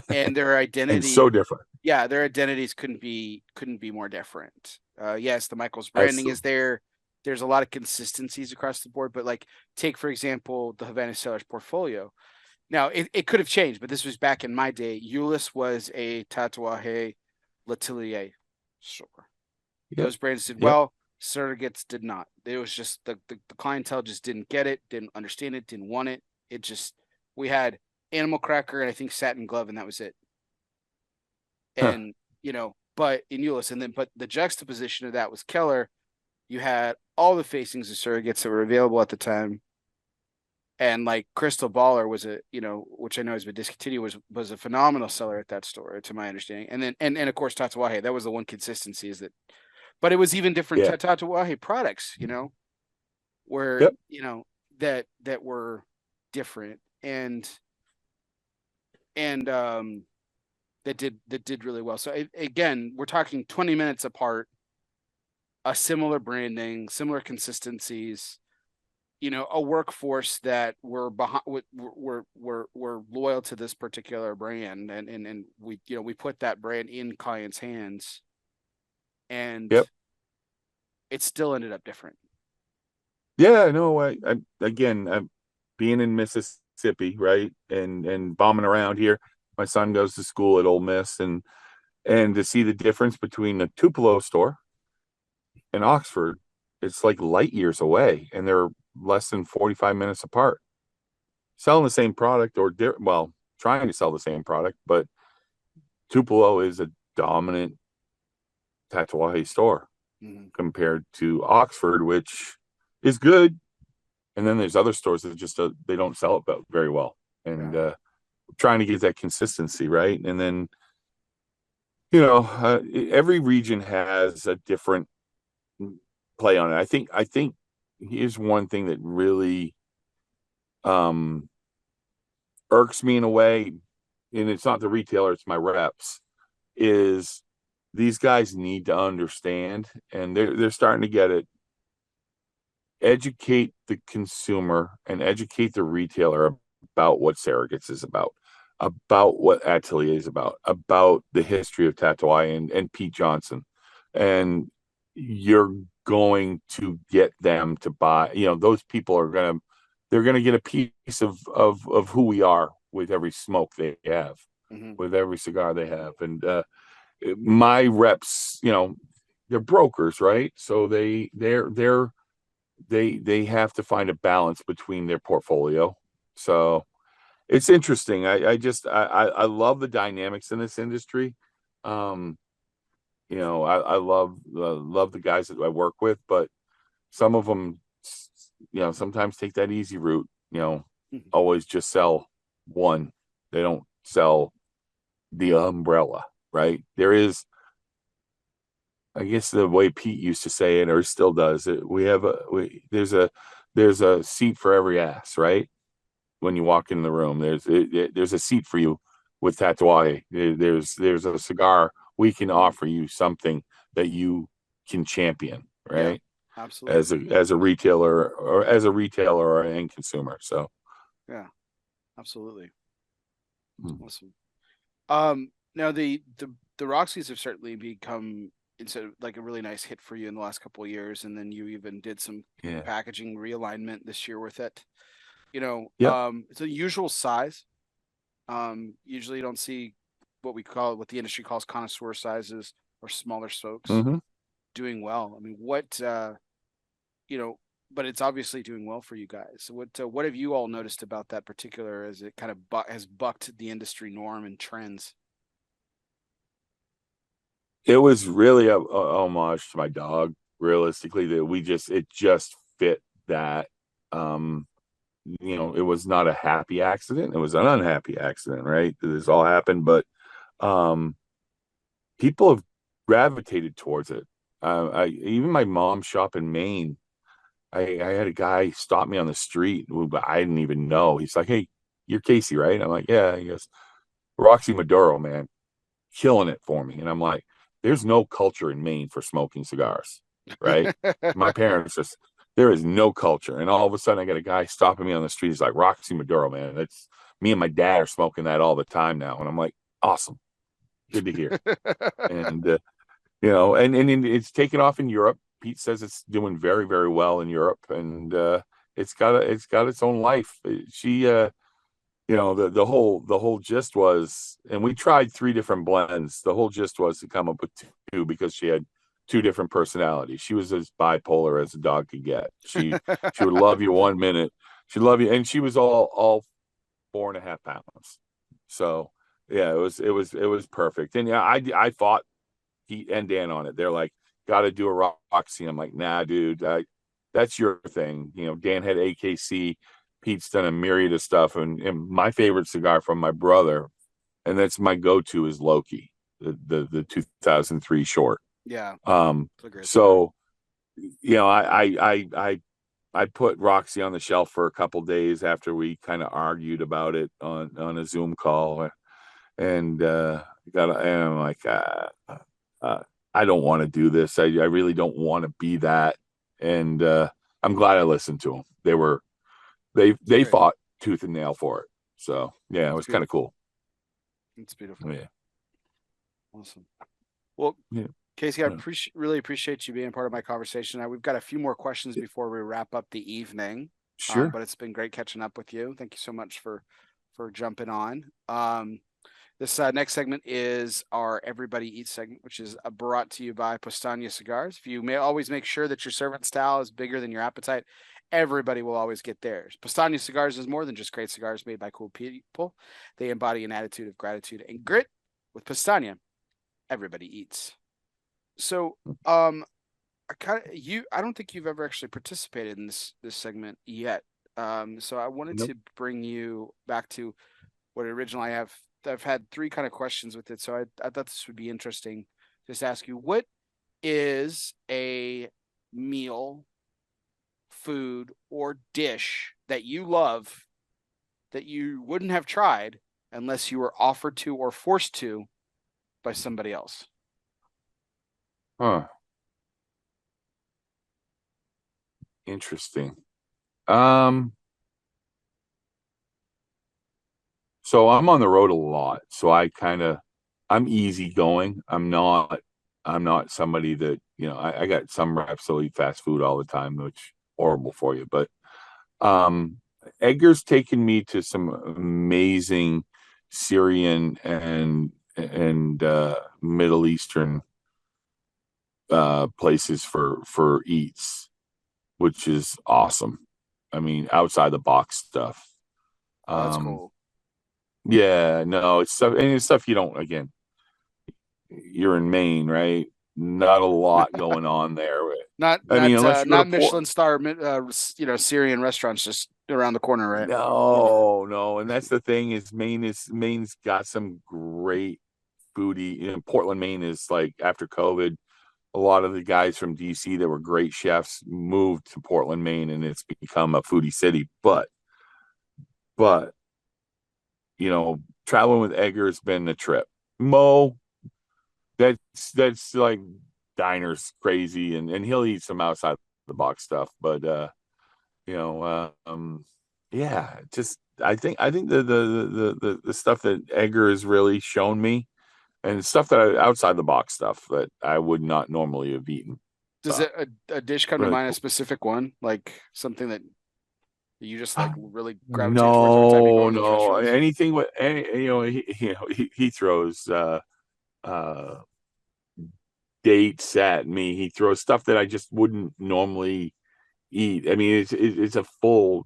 and their And identity, so different. yeah, their identities couldn't be more different. Yes, the Michael's branding is Absolutely. there. There's a lot of consistencies across the board, but like take for example the Havana Cellars portfolio. Now it could have changed, but this was back in my day. Euless was a Tatuaje L'Atelier store. Yep. Those brands did Yep. well. Surrogates did not. It was just the clientele just didn't get it, didn't understand it, didn't want it. It just we had Animal Cracker and I think Satin Glove, and that was it. Huh. And but in Euless, and then but the juxtaposition of that was Keller. You had all the facings of surrogates that were available at the time, and like Crystal Baller was which I know has been discontinued, was a phenomenal seller at that store, to my understanding. And then and of course Tatuaje, that was the one consistency is that, but it was even different Yeah. Tatuaje products, where Yep. that were different and that did really well. So again, we're talking 20 minutes apart, a similar branding, similar consistencies, a workforce that were behind, were loyal to this particular brand, and we put that brand in clients' hands, and Yep. it still ended up different. Yeah. No. I again, I'm being in Mississippi, right, and bombing around here. My son goes to school at Ole Miss, and to see the difference between the Tupelo store and Oxford, it's like light years away, and they're less than 45 minutes apart. Selling the same product, or well, trying to sell the same product, but Tupelo is a dominant Tatuaje store Mm-hmm. compared to Oxford, which is good. And then there's other stores that just they don't sell it very well, and Yeah. trying to get that consistency right. And then every region has a different play on it. I think here's one thing that really um irks me in a way, and it's not the retailer, it's my reps, is these guys need to understand, and they're starting to get it. Educate the consumer and educate the retailer about what surrogates is about what Atelier is about the history of Tatuaje and Pete Johnson. And you're going to get them to buy, those people they're gonna get a piece of who we are with every smoke they have, Mm-hmm. with every cigar they have. And my reps, they're brokers, right? So they have to find a balance between their portfolio. So it's interesting. I love the dynamics in this industry. Um, I love the guys that I work with, but some of them, sometimes take that easy route. Mm-hmm. Always just sell one. They don't sell the umbrella, right? There is, I guess, the way Pete used to say it, or still does it. There's a seat for every ass, right? When you walk in the room, there's a seat for you with Tatuaje. There's a cigar. We can Mm-hmm. offer you something that you can champion, Yeah, right? As absolutely. a retailer or an end consumer. So, Yeah, absolutely. mm, Awesome. Now the Roxys have certainly become instead of like a really nice hit for you in the last couple of years, and then you even did some yeah, packaging realignment this year with it. yep, It's a usual size. Usually you don't see what the industry calls connoisseur sizes or smaller smokes hmm doing well. I mean, you know, but it's obviously doing well for you guys. So what have you all noticed about that particular as it kind of has bucked the industry norm and trends? It was really a homage to my dog. Realistically, that it just fit that. Um, it was not a happy accident. It was an unhappy accident, right? This all happened, but um, people have gravitated towards it. Even my mom's shop in Maine. I had a guy stop me on the street who I didn't even know. He's like, "Hey, you're Casey, right?" I'm like, "Yeah." He goes, "Roxy Maduro, man, killing it for me." And I'm like, "There's no culture in Maine for smoking cigars, right?" My parents just there is no culture, and all of a sudden I got a guy stopping me on the street. He's like, "Roxy Maduro, man, that's me and my dad are smoking that all the time now." And I'm like, "Awesome, good to hear." And and it's taken off in Europe. Pete says it's doing very, very well in Europe, and it's got its own life. She, the whole gist was, and we tried three different blends. The whole gist was to come up with two because she had two different personalities. She was as bipolar as a dog could get. She would love you 1 minute, she'd love you, and she was all 4.5 pounds. So yeah, it was perfect. And yeah, I fought Pete and Dan on it. They're like, got to do a Roxy. I'm like, nah, dude, that's your thing. Dan had AKC. Pete's done a myriad of stuff. And my favorite cigar from my brother, and that's my go-to, is Loki, the 2003 short. Yeah, Um, it's a great cigar. so I put Roxy on the shelf for a couple days after we kind of argued about it on a Zoom call, and and I'm like, uh, I don't want to do this. I really don't want to be that. And I'm glad I listened to them. It's They great. fought tooth and nail for it. So yeah, it It's was kind of beautiful. cool. It's beautiful. Yeah. Awesome. Well, Yeah. Casey, I Yeah. really appreciate you being part of my conversation. Now, we've got a few more questions before we wrap up the evening, Sure. but it's been great catching up with you. Thank you so much for jumping on. This next segment is our Everybody Eats segment, which is brought to you by Postania Cigars. If you may always make sure that your servant's towel is bigger than your appetite, everybody will always get theirs. Postania Cigars is more than just great cigars made by cool people. They embody an attitude of gratitude and grit. With Postania, everybody eats. So, I don't think you've ever actually participated in this segment yet. So I wanted Nope. to bring you back to what originally I have. I've had three kind of questions with it, so I thought this would be interesting. Just ask you, what is a meal, food, or dish that you love that you wouldn't have tried unless you were offered to or forced to by somebody else? Huh. Interesting. Um, so I'm on the road a lot. So I'm easygoing. I'm not somebody that, I got some reps that'll eat fast food all the time, which horrible for you. But Um, Edgar's taken me to some amazing Syrian and Middle Eastern places for eats, which is awesome. I mean, outside the box stuff. Oh, that's Um, cool. yeah, no, it's stuff you don't. Again, you're in Maine, right? Not a lot going on there. Not I mean, not unless you go to not Port. Michelin star, Syrian restaurants just around the corner, right? No, no, and that's the thing is Maine's got some great foodie. Portland, Maine is like after COVID, a lot of the guys from DC that were great chefs moved to Portland, Maine, and it's become a foodie city. But traveling with Edgar has been a trip. Mo, that's like diners crazy, and he'll eat some outside the box stuff, but you know, yeah, just I think the stuff that Edgar has really shown me, and stuff that outside the box stuff that I would not normally have eaten. Does a dish come to Really mind, a cool. specific one, like something that you just like really gravitate towards every time you go No, to those no, restaurants? anything with any, he throws uh dates at me. He throws stuff that I just wouldn't normally eat. I mean, it's a full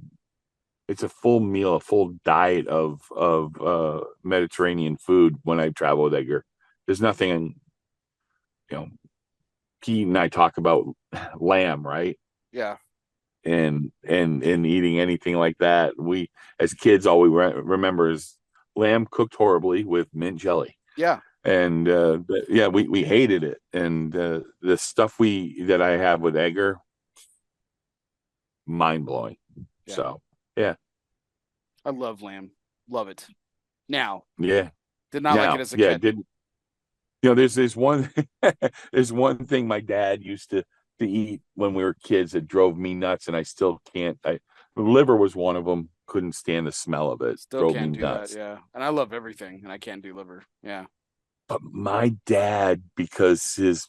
meal, a full diet of Mediterranean food when I travel with Edgar. There's nothing you know, Pete and I talk about lamb, right? Yeah. And eating anything like that. We as kids, all we remember is lamb cooked horribly with mint jelly. Yeah. And yeah, we hated it. And the stuff we that I have with Egger, mind blowing. Yeah. So yeah, I love lamb. Love it. Now, yeah. did not like it Now, as a yeah, kid. didn't there's one there's one thing my dad used to eat when we were kids that drove me nuts, and I still can't. I Liver was one of them. Couldn't stand the smell of it. Still Drove me can't do that. nuts. Yeah. And I love everything, and I can't do liver. Yeah. But my dad, because his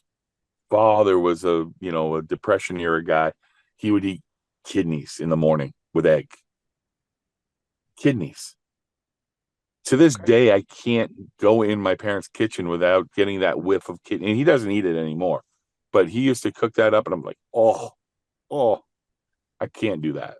father was a depression era guy, he would eat kidneys in the morning with egg. Kidneys. To this Okay. day, I can't go in my parents' kitchen without getting that whiff of kidney. And he doesn't eat it anymore, but he used to cook that up, and I'm like, oh, I can't do that.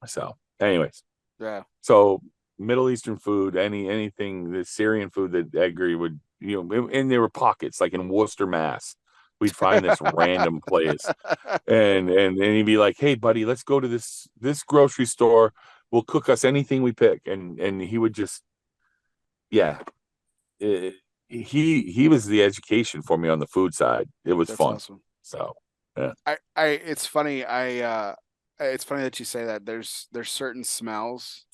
So, anyways, Yeah. so Middle Eastern food, anything, the Syrian food that Edgar would, and there were pockets like in Worcester, Mass. We'd find this random place, and he'd be like, "Hey, buddy, let's go to this grocery store. We'll cook us anything we pick." And he would just, yeah, it, he was the education for me on the food side. It was That's fun. awesome. So, yeah, It's funny. It's funny that you say that. There's certain smells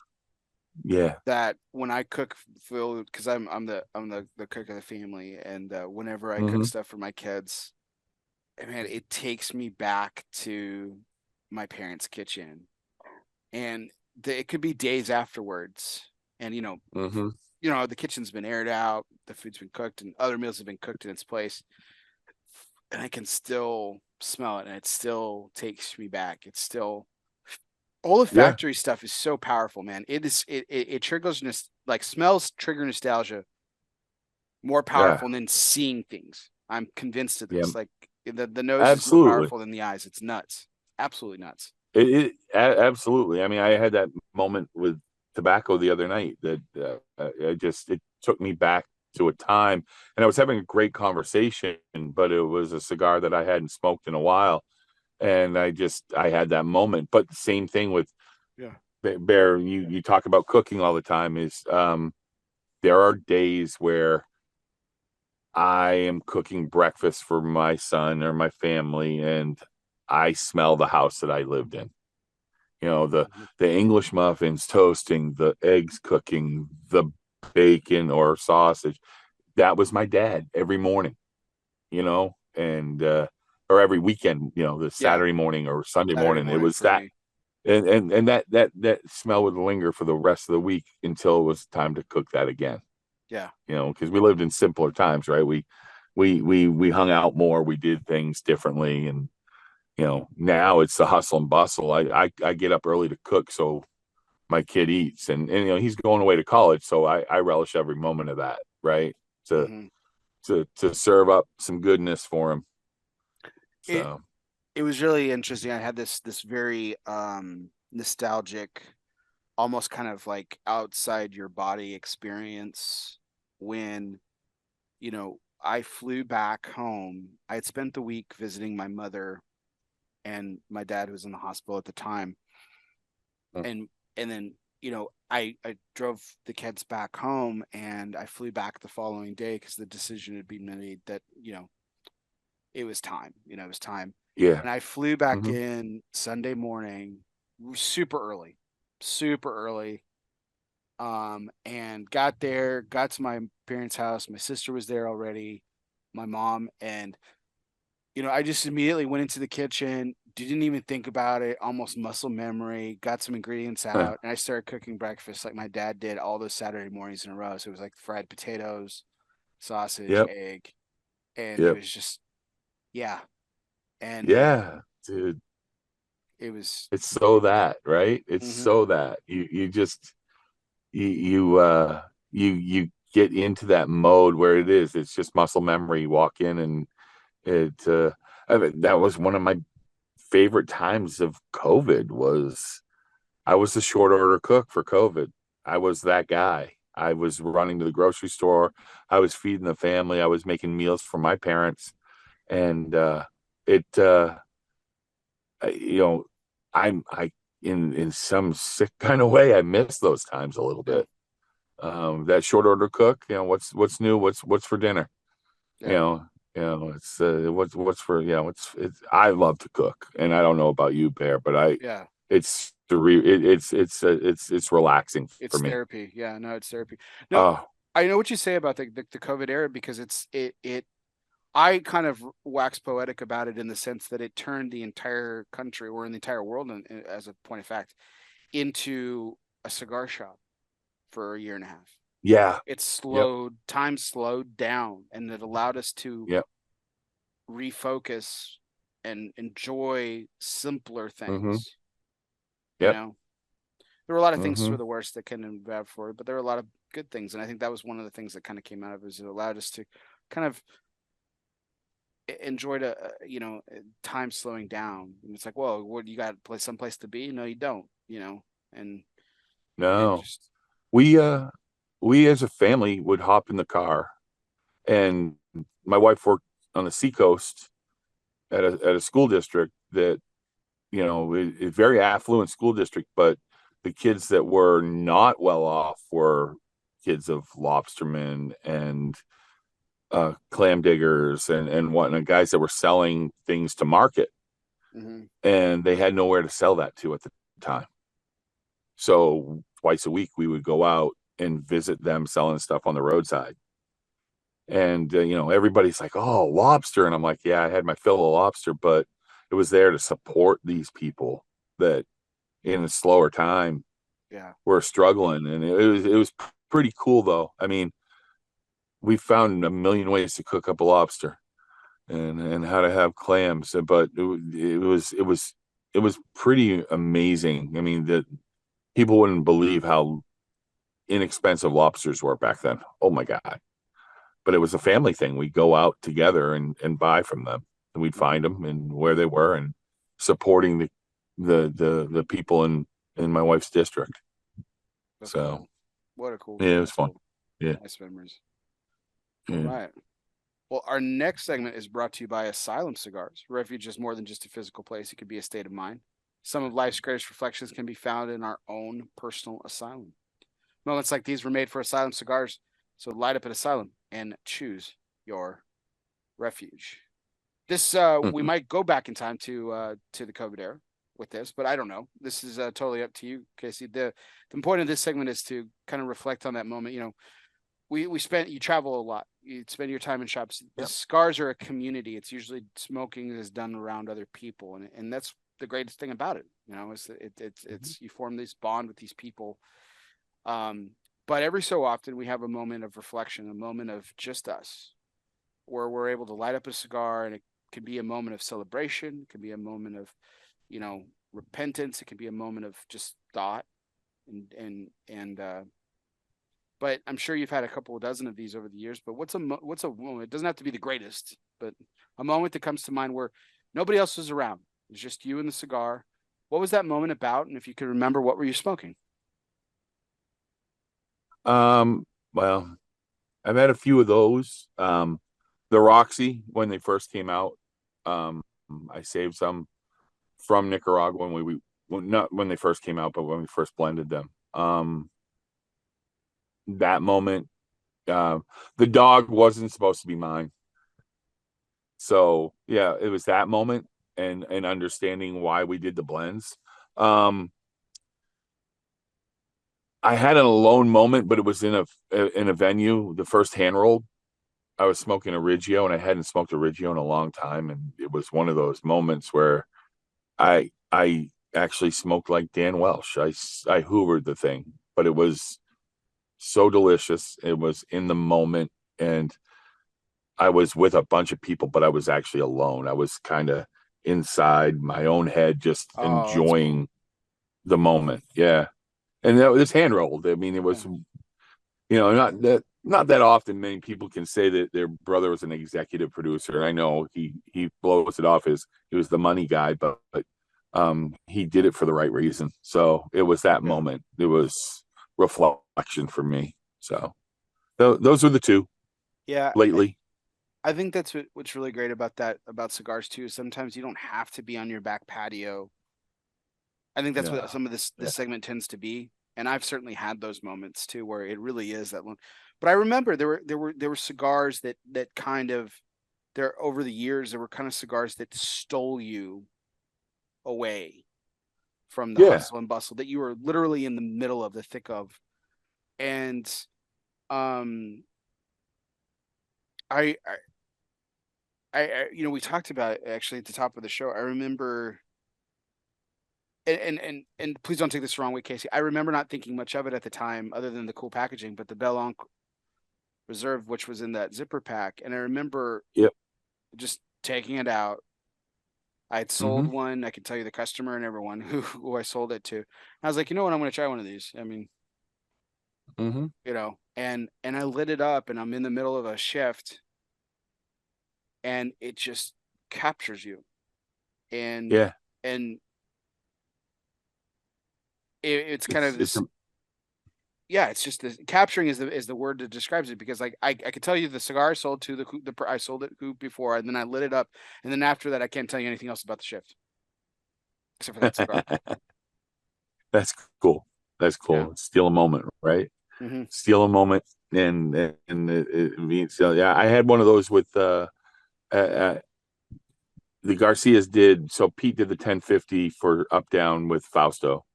yeah, that when I cook food, because I'm the cook of the family, and whenever I cook hmm stuff for my kids, man, it takes me back to my parents' kitchen, and it could be days afterwards, and hmm the kitchen's been aired out, the food's been cooked, and other meals have been cooked in its place, and I can still smell it, and it still takes me back. It's still all the yeah, factory stuff is so powerful, man. It triggers like smells trigger nostalgia more yeah, powerful than seeing things. I'm convinced of yeah, this. Like the nose is more absolutely. powerful than the eyes. It's nuts. Absolutely nuts. Absolutely. I mean, I had that moment with tobacco the other night that it took me back to a time, and I was having a great conversation, but it was a cigar that I hadn't smoked in a while, and I had that moment. But the same thing with Yeah. Bear. You talk about cooking all the time. Is there are days where I am cooking breakfast for my son or my family, and I smell the house that I lived in. Mhm. The English muffins toasting, the eggs cooking, the bacon or sausage. That was my dad every morning, and or every weekend, the Yeah. Saturday morning or Sunday Saturday morning. It morning was for that, me. and that smell would linger for the rest of the week until it was time to cook that again. Yeah. Because we lived in simpler times, right? We hung out more, we did things differently, and now it's the hustle and bustle. I get up early to cook so my kid eats, and he's going away to college, so I relish every moment of that, right? To hmm to serve up some goodness for him. It So it was really interesting. I had this very nostalgic, almost kind of like outside your body experience when I flew back home. I had spent the week visiting my mother, and my dad was in the hospital at the time, and then I drove the kids back home, and I flew back the following day because the decision had been made that it was time. It was time, yeah, and I flew back hmm in Sunday morning, super early, super early. And got to my parents' house. My sister was there already, my mom, and I just immediately went into the kitchen, didn't even think about it, almost muscle memory, got some ingredients out, and I started cooking breakfast like my dad did all those Saturday mornings in a row. So it was like fried potatoes, sausage, yep, egg, and it yep, was just, yeah. And yeah, dude. it was, It's so that, right? It's mhm. so that you just you get into that mode where it's just muscle memory. You walk in, and it I mean, that was one of my favorite times of COVID. Was I was the short order cook for COVID. I was that guy. I was running to the grocery store. I was feeding the family. I was making meals for my parents. And it, you know, I in some sick kind of way, I miss those times a little Yeah. bit. That short order cook, what's new, what's for dinner, you Yeah. know, it's what's for, it's I love to cook, and I don't know about you, Bear, but Yeah. it's the it's relaxing for It's me. therapy. Yeah. No, it's therapy. No, Oh I know what you say about the COVID era because I kind of wax poetic about it in the sense that it turned the entire country or in the entire world, as a point of fact, into a cigar shop for a year and a half. yeah, yep, Time slowed down, and it allowed us to yep, refocus and enjoy simpler mm-hmm, things. You yep, know, there were a lot of things mm-hmm, for the worst that can and bad for it, but there were a lot of good things, and I think that was one of the things that kind of came out of it. Is it allowed us to kind of enjoyed time slowing down. And it's like, whoa, what you got? Someplace to be? No, you don't. And it no, just we we as a family would hop in the car, and my wife worked on the seacoast at a school district that, a very affluent school district, but the kids that were not well off were kids of lobstermen and clam diggers and whatnot, guys that were selling things to market, mhm. and they had nowhere to sell that to at the time. So twice a week we would go out and visit them selling stuff on the roadside. And everybody's like, "Oh, lobster," and I'm like, "Yeah, I had my fill of lobster, but it was there to support these people that in a slower time Yeah. were struggling." And it was pretty cool though. I mean, we found a million ways to cook up a lobster and how to have clams, but it was pretty amazing. I mean, that people wouldn't believe how inexpensive lobsters were back then. Oh my God. But it was a family thing. We'd go out together and buy from them, and we'd find Mhm. them and where they were, and supporting the people in my wife's district. That's So cool. What a cool. yeah, it was That's fun. cool. Yeah, Nice memories. All yeah. right. Well, our next segment is brought to you by Asylum Cigars. Refuge is more than just a physical place; it can be a state of mind. Some of life's greatest reflections can be found in our own personal asylum. Moments like these were made for Asylum Cigars, so light up an asylum and choose your refuge. This we Mhm. might go back in time to the COVID era with this, but I don't know. This is totally up to you, Casey. The point of this segment is to kind of reflect on that moment. We spent you travel a lot. You spend your time in shops. The Yep. cigars are a community. It's usually smoking is done around other people, and that's the greatest thing about it. Is that Mhm. it's you form this bond with these people. Um, but every so often we have a moment of reflection, a moment of just us, where we're able to light up a cigar, and it can be a moment of celebration, it can be a moment of you know repentance, it can be a moment of just thought, and but I'm sure you've had a couple of dozen of these over the years. But what's a moment? It doesn't have to be the greatest, but a moment that comes to mind where nobody else was around. It's just you and the cigar. What was that moment about? And if you can remember, what were you smoking? Well, I've had a few of those. The Roxy when they first came out. Um, I saved some from Nicaragua when not when they first came out, but when we first blended them. That moment, uh, the dog wasn't supposed to be mine. So yeah, it was that moment, and understanding why we did the blends. Um, I had an alone moment, but it was in a venue. The first hand rolled, I was smoking a Riggio, and I hadn't smoked a Riggio in a long time, and it was one of those moments where I actually smoked like Dan Welsh. I hoovered the thing, but it was so delicious. It was in the moment, and I was with a bunch of people, but I was actually alone. I was kind of inside my own head, just Oh, that's cool. enjoying the moment. Yeah. And that was hand rolled. I mean, it Yeah, was, not that often many people can say that their brother was an executive producer. And I know he blows it off as he was the money guy, but he did it for the right reason. So it was that yeah. moment. It was reflection for me. So those are the two Yeah, lately. I think that's what's really great about that about cigars too. Sometimes you don't have to be on your back patio. I think that's what No, some of yeah, this segment tends to be, and I've certainly had those moments too where it really is that one. But I remember there were cigars that kind of there over the years there were kind of cigars that stole you away from the yeah, hustle and bustle that you were literally in the middle of the thick of. And um I you know, we talked about it actually at the top of the show. I remember and please don't take this the wrong way, Casey. I remember not thinking much of it at the time, other than the cool packaging, but the Belle Reserve, which was in that zipper pack, and I remember yep. just taking it out. I had sold Mm-hmm. one. I could tell you the customer and everyone who I sold it to. I was like, you know what, I'm going to try one of these. I mean, Mm-hmm. you know, and I lit it up, and I'm in the middle of a shift, and it just captures you, and Yeah. and it's kind of It's this. Yeah, it's just the capturing is the word that describes it, because like I could tell you the cigar I sold to I sold it who before, and then I lit it up, and then after that I can't tell you anything else about the shift except for that cigar. that's cool. That's Yeah. cool. Steal a moment, right? Mm-hmm. Steal a moment, and it means so. Yeah, I had one of those with uh, uh the Garcias did. So Pete did the 1050 for Up Down with Fausto,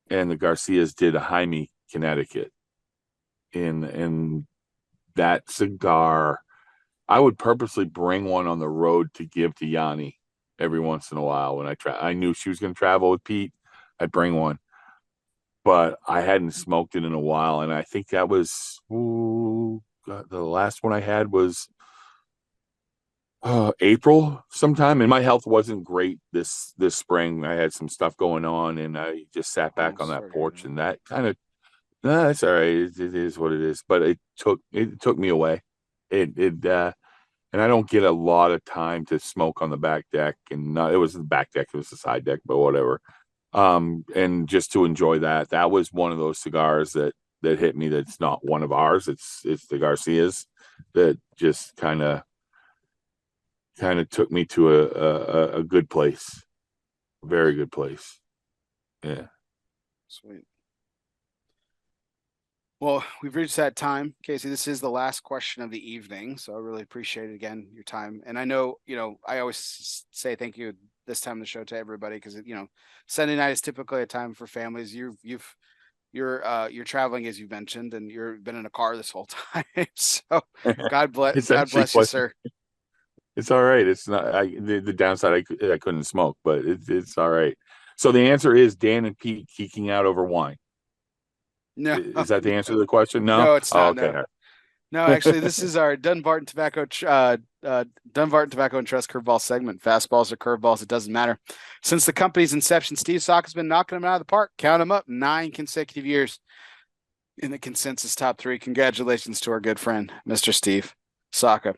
and the Garcias did a Jaime Connecticut. In that cigar, I would purposely bring one on the road to give to Yanni every once in a while when I knew she was going to travel with Pete. I'd bring one, but I hadn't smoked it in a while, and I think that was God, the last one I had was April sometime, and my health wasn't great this spring. I had some stuff going on, and I just sat Oh, I'm back on that sorry to hear porch, that. and that kind of no, that's all right. It is what it is. But it took me away. It and I don't get a lot of time to smoke on the back deck, and not, it was the back deck, it was the side deck, but whatever. And just to enjoy that, that was one of those cigars that hit me. That's not one of ours. It's the Garcias that just kind of took me to a good place, very good place. Yeah, Sweet. Well, we've reached that time, Casey. This is the last question of the evening, so I really appreciate it again your time. And I know, you know, I always say thank you this time of the show to everybody, because you know, Sunday night is typically a time for families. You're traveling, as you mentioned, and you've been in a car this whole time. So it's God actually bless you, quite. sir. It's all right. It's not the downside. I couldn't smoke, but it's all right. So the answer is Dan and Pete geeking out over wine. No, Is that the answer no, to the question? No. no, it's Oh, not. okay. No. No, actually, this is our Dunbarton Tobacco and Trust curveball segment. Fastballs or curveballs, it doesn't matter. Since the company's inception, Steve Sock has been knocking them out of the park. Count them up, 9 consecutive years in the consensus top three. Congratulations to our good friend, Mr. Steve Saka.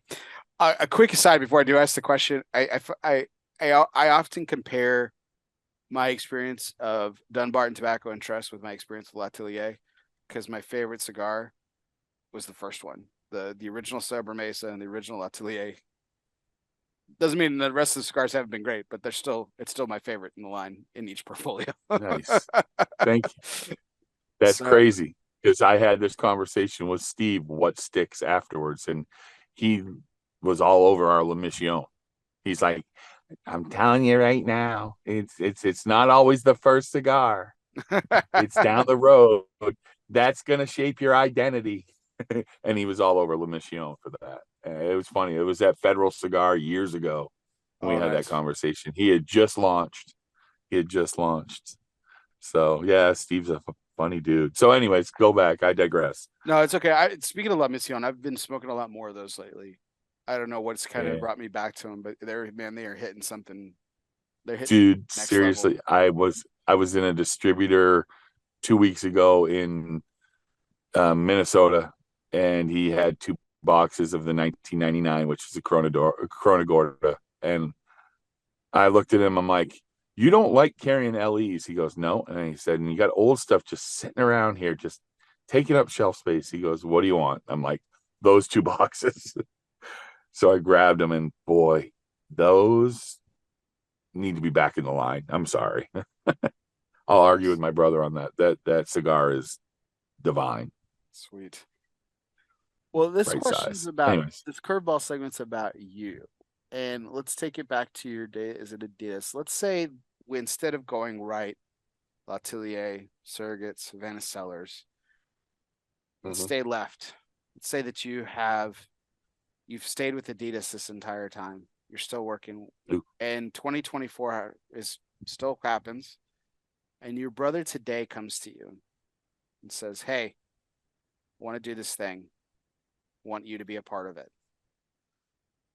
A quick aside before I do ask the question, I often compare my experience of Dunbarton Tobacco and Trust with my experience with L'Atelier, because my favorite cigar was the first one, the original Sobremesa and the original Atelier. Doesn't mean the rest of the cigars haven't been great, but it's still my favorite in the line in each portfolio. Nice. Thank you. That's So crazy because I had this conversation with Steve. What sticks afterwards, and he was all over our La Mission. He's like, "I'm telling you right now, it's not always the first cigar. It's down the road. That's gonna shape your identity." And he was all over La Mission for that. It was funny. It was at Federal Cigar years ago when we oh, had that nice. conversation. He had just launched. He had just launched. So yeah, Steve's a funny dude. So, anyways, go back. I digress. No, it's okay. Speaking of La Mission, I've been smoking a lot more of those lately. I don't know what's kind of Yeah. brought me back to them, but they are hitting something. They're hitting Dude, next level. seriously, I was in a distributor 2 weeks ago in Minnesota, and he had two boxes of the 1999, which is a Corona Gorda, and I looked at him. I'm like, "You don't like carrying LEs?" He goes, "No," and he said, "And you got old stuff just sitting around here, just taking up shelf space. He goes, what do you want? I'm like, those two boxes. So I grabbed them, and boy, those need to be back in the line. I'm sorry. I'll argue with Nice. my brother on that. That cigar is divine, Sweet. Well, this right question's size. about Anyways, this curveball segment's about you. And let's take it back to your day as an Adidas. Let's say instead of going right, L'Atelier, Surrogates, Havana Cellars, let's mm-hmm. stay left. Let's say that you've stayed with Adidas this entire time. You're still working, and 2024 is still happens, and your brother today comes to you and says, "Hey, I want to do this thing. I want you to be a part of it."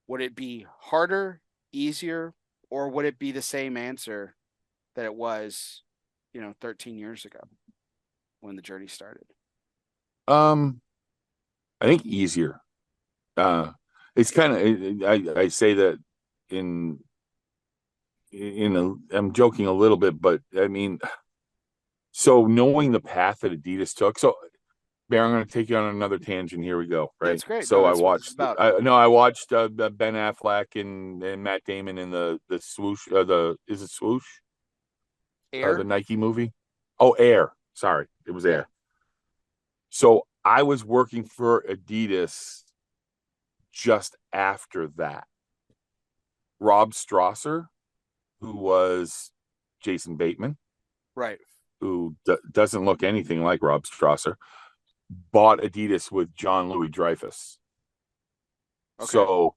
Would it be harder, easier, or would it be the same answer that it was, 13 years ago when the journey started? um, I think easier. Uh, it's kind of I say that in I'm joking a little bit, but I mean, so knowing the path that Adidas took. So, Bear, I'm going to take you on another tangent. Here we go. Yeah, Right. it's great. No, So that's what this is about. I watched Ben Affleck and Matt Damon in the swoosh. Is it swoosh? The Air? Nike movie. Oh, Air. Sorry, it was Yeah. Air. So I was working for Adidas just after that. Rob Strasser, who was Jason Bateman, Right. who doesn't look anything like Rob Strasser, bought Adidas with John Louis Dreyfus. Okay. So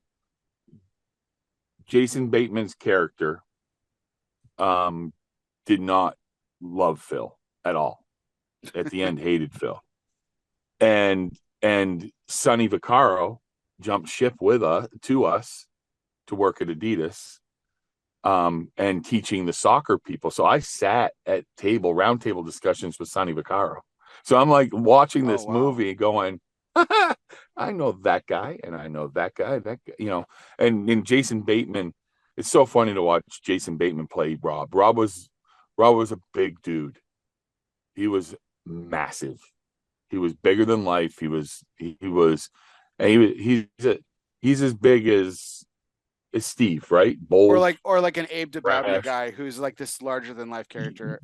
Jason Bateman's character um, did not love Phil at all. At the end, hated Phil. And Sonny Vaccaro jumped ship with us to work at Adidas and teaching the soccer people. So I sat at round table discussions with Sonny Vaccaro. So I'm like watching Oh, this wow. movie going, I know that guy, and I know that guy, and Jason Bateman. It's so funny to watch Jason Bateman play Rob. Rob was a big dude. He was massive. He was bigger than life. And he's as big as Steve, right? Or Bold, like an Abe Dababneh brash. guy who's like this larger than life character.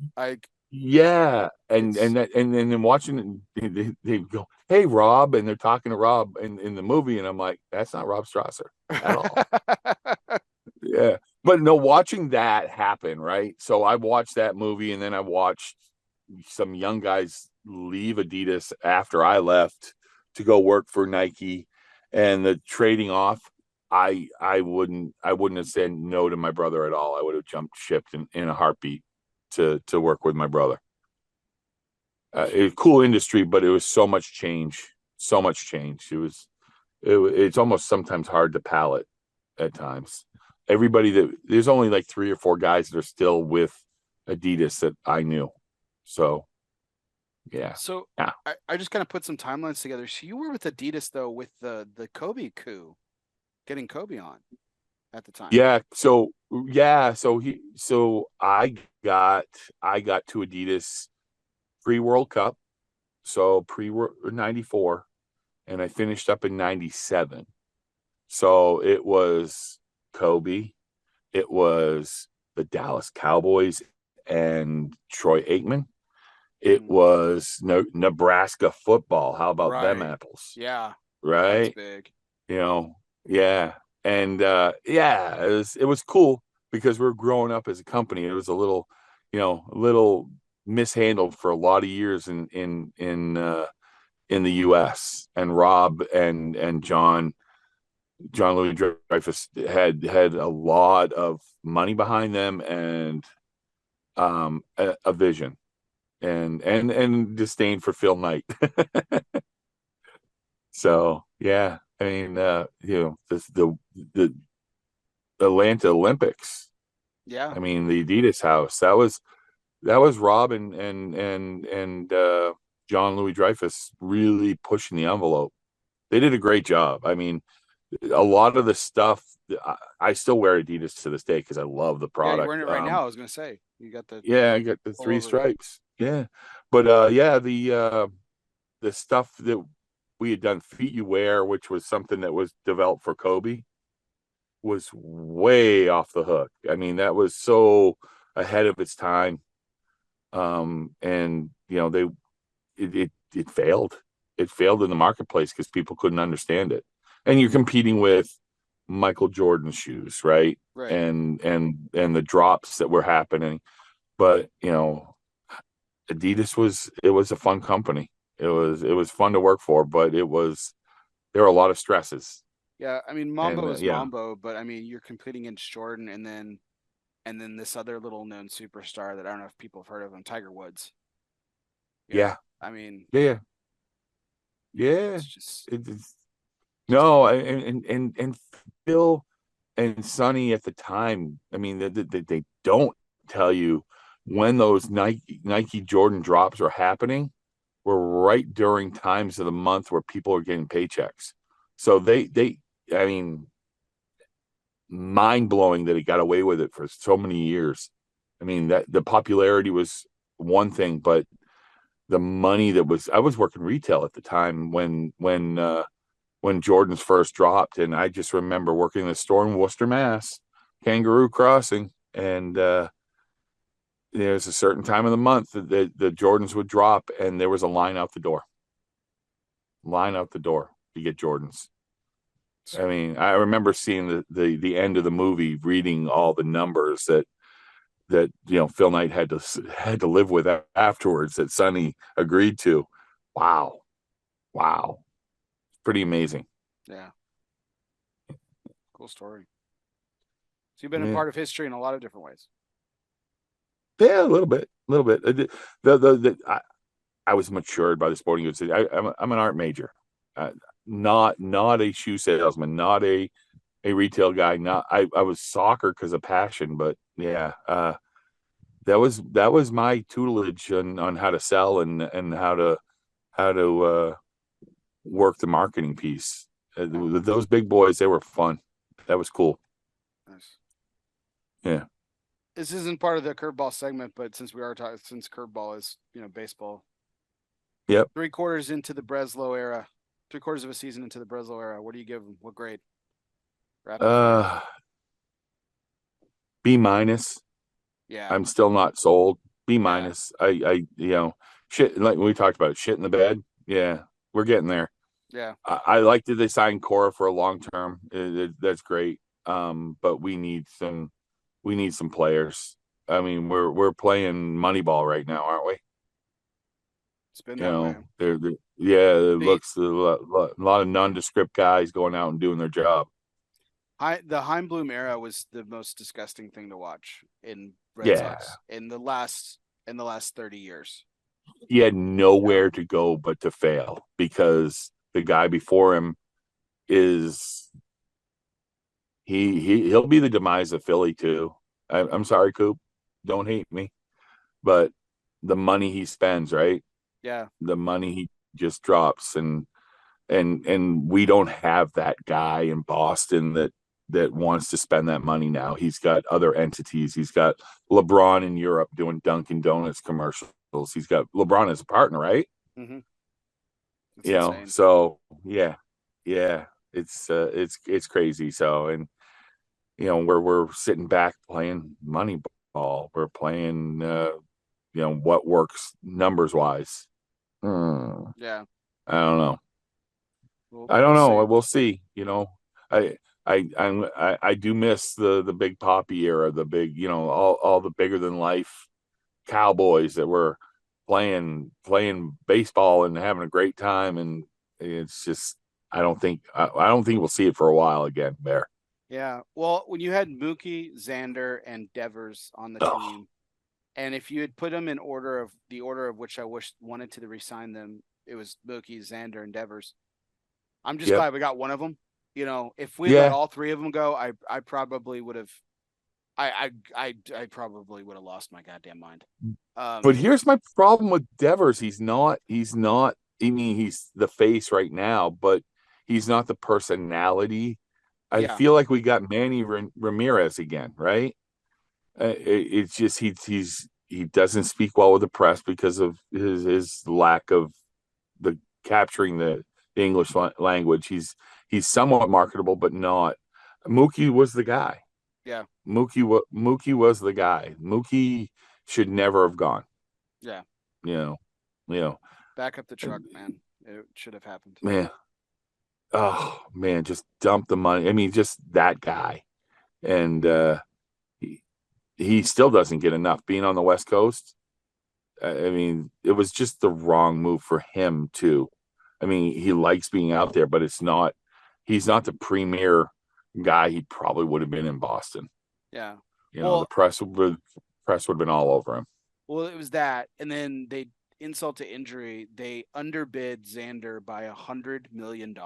Yeah, It's and then watching it, they go, "Hey, Rob," and they're talking to Rob in the movie, and I'm like, "That's not Rob Strasser at all." Yeah, but no, watching that happen, right? So I watched that movie, and then I watched some young guys leave Adidas after I left to go work for Nike, and the trading off. I wouldn't have said no to my brother at all. I would have jumped ship in a heartbeat to work with my brother. It cool industry, but it was so much change, so much change. It's almost sometimes hard to palate at times. There's only like three or four guys that are still with Adidas that I knew. So yeah, so yeah, I just kind of put some timelines together. So you were with Adidas though with the Kobe coup, getting Kobe on at the time. yeah. So yeah, so I got to Adidas pre World Cup, so pre '94, and I finished up in '97. So it was Kobe, it was the Dallas Cowboys and Troy Aikman. It Mm, was Nebraska football. How about them right. apples? Yeah, that's Right? big. You know, yeah. And yeah, it was cool because we're growing up as a company. It was a little mishandled for a lot of years in the US. And Rob and John Louis Dreyfus had a lot of money behind them and a vision and disdain for Phil Knight. So yeah, I mean, the Atlanta Olympics. Yeah. I mean, the Adidas house. That was Rob and John Louis Dreyfus really pushing the envelope. They did a great job. I mean, a lot of the stuff I still wear Adidas to this day because I love the Yeah, you're wearing product. it right now. I was gonna say you got the Yeah, I got the all three over. stripes. Yeah, but yeah, the the stuff that we had done, Feet You Wear, which was something that was developed for Kobe, was way off the hook. I mean, that was so ahead of its time. And it failed. It failed in the marketplace because people couldn't understand it. And you're competing with Michael Jordan shoes, right? Right. And the drops that were happening. But Adidas was a fun company. It was fun to work for, but there were a lot of stresses. Yeah, I mean And Mambo is yeah, Mambo, but I mean you're competing against Jordan and then this other little known superstar that I don't know if people have heard of him, Tiger Woods. yeah, I mean, yeah, yeah. it's just It's no, and Phil and Sonny at the time. I mean, they don't tell you when those Nike Jordan drops are happening. Were right during times of the month where people are getting paychecks. So I mean, mind blowing that he got away with it for so many years. I mean, that the popularity was one thing, but the money I was working retail at the time when Jordan's first dropped, and I just remember working in the store in Worcester, Mass, Kangaroo Crossing, and there's a certain time of the month that the Jordans would drop, and there was a line out the door to get Jordans. I mean, I remember seeing the end of the movie, reading all the numbers that Phil Knight had to live with afterwards that Sonny agreed to. Wow, wow, pretty amazing. yeah, cool story. So you've been a Yeah, part of history in a lot of different ways. yeah, a little bit, a little bit. I was matured by the sporting goods. I'm an art major, not a shoe salesman, not a retail guy. Not I was soccer because of passion, but yeah, that was my tutelage on how to sell and how to work the marketing piece. Yeah, Those big boys, they were fun. That was cool. nice. Yeah. This isn't part of the curveball segment, but since we are talking, since curveball is baseball, Yep. 3/4 into the Breslow era, 3/4 of a season into the Breslow era. What do you give them? What grade? Rapid fire. Uh, B minus. Yeah, I'm still not sold. B yeah, minus. Shit, like we talked about, shit in the bed. Yeah, we're getting there. yeah. I like that they signed Cora for a long term. That's great. But we need some players. I mean, we're playing Moneyball right now, aren't we? It's been that way. Yeah, it The looks a lot of nondescript guys going out and doing their job. the Heimblum era was the most disgusting thing to watch in Red Yeah, Sox in the last 30 years. he had nowhere No. to go but to fail because the guy before him is he'll be the demise of Philly too. I'm sorry, Coop. Don't hate me, but the money he spends, right? Yeah. The money he just drops, and we don't have that guy in Boston that wants to spend that money now. He's got other entities. He's got LeBron in Europe doing Dunkin' Donuts commercials. He's got LeBron as a partner, right? Mm-hmm. It's insane. So yeah, yeah, it's crazy. So and we're sitting back playing Moneyball. We're playing what works numbers wise. Yeah. I don't know. We'll I don't we'll know. see. We'll see. I I do miss the Big Poppy era, the big, all the bigger than life cowboys that were playing baseball and having a great time. And it's just I don't think we'll see it for a while again, Bear. Yeah. Well, when you had Mookie, Xander, and Devers on the Oh, team, and if you had put them in order of which I wanted to resign them, it was Mookie, Xander, and Devers. I'm just yep. glad we got one of them. If we let Yeah. all three of them go, I probably would have. I probably would have lost my goddamn mind. But here's my problem with Devers. He's not, I mean, he's the face right now, but he's not the personality. I Yeah. feel like we got Manny Ramirez again, right? It's just he doesn't speak well with the press because of his lack of the capturing the English language. He's somewhat marketable, but not. Mookie was the guy. Yeah. Mookie was the guy. Mookie should never have gone. Yeah. You know, you know, Back up the truck, man. It should have happened. man. Oh man, just dump the money. I mean, just that guy, and he still doesn't get enough being on the West Coast. I mean, it was just the wrong move for him too. I mean, he likes being out there, but he's not the premier guy he probably would have been in Boston. Yeah. The press would have been all over him. Well, it was that, and then they insult to injury, they underbid Xander by $100 million.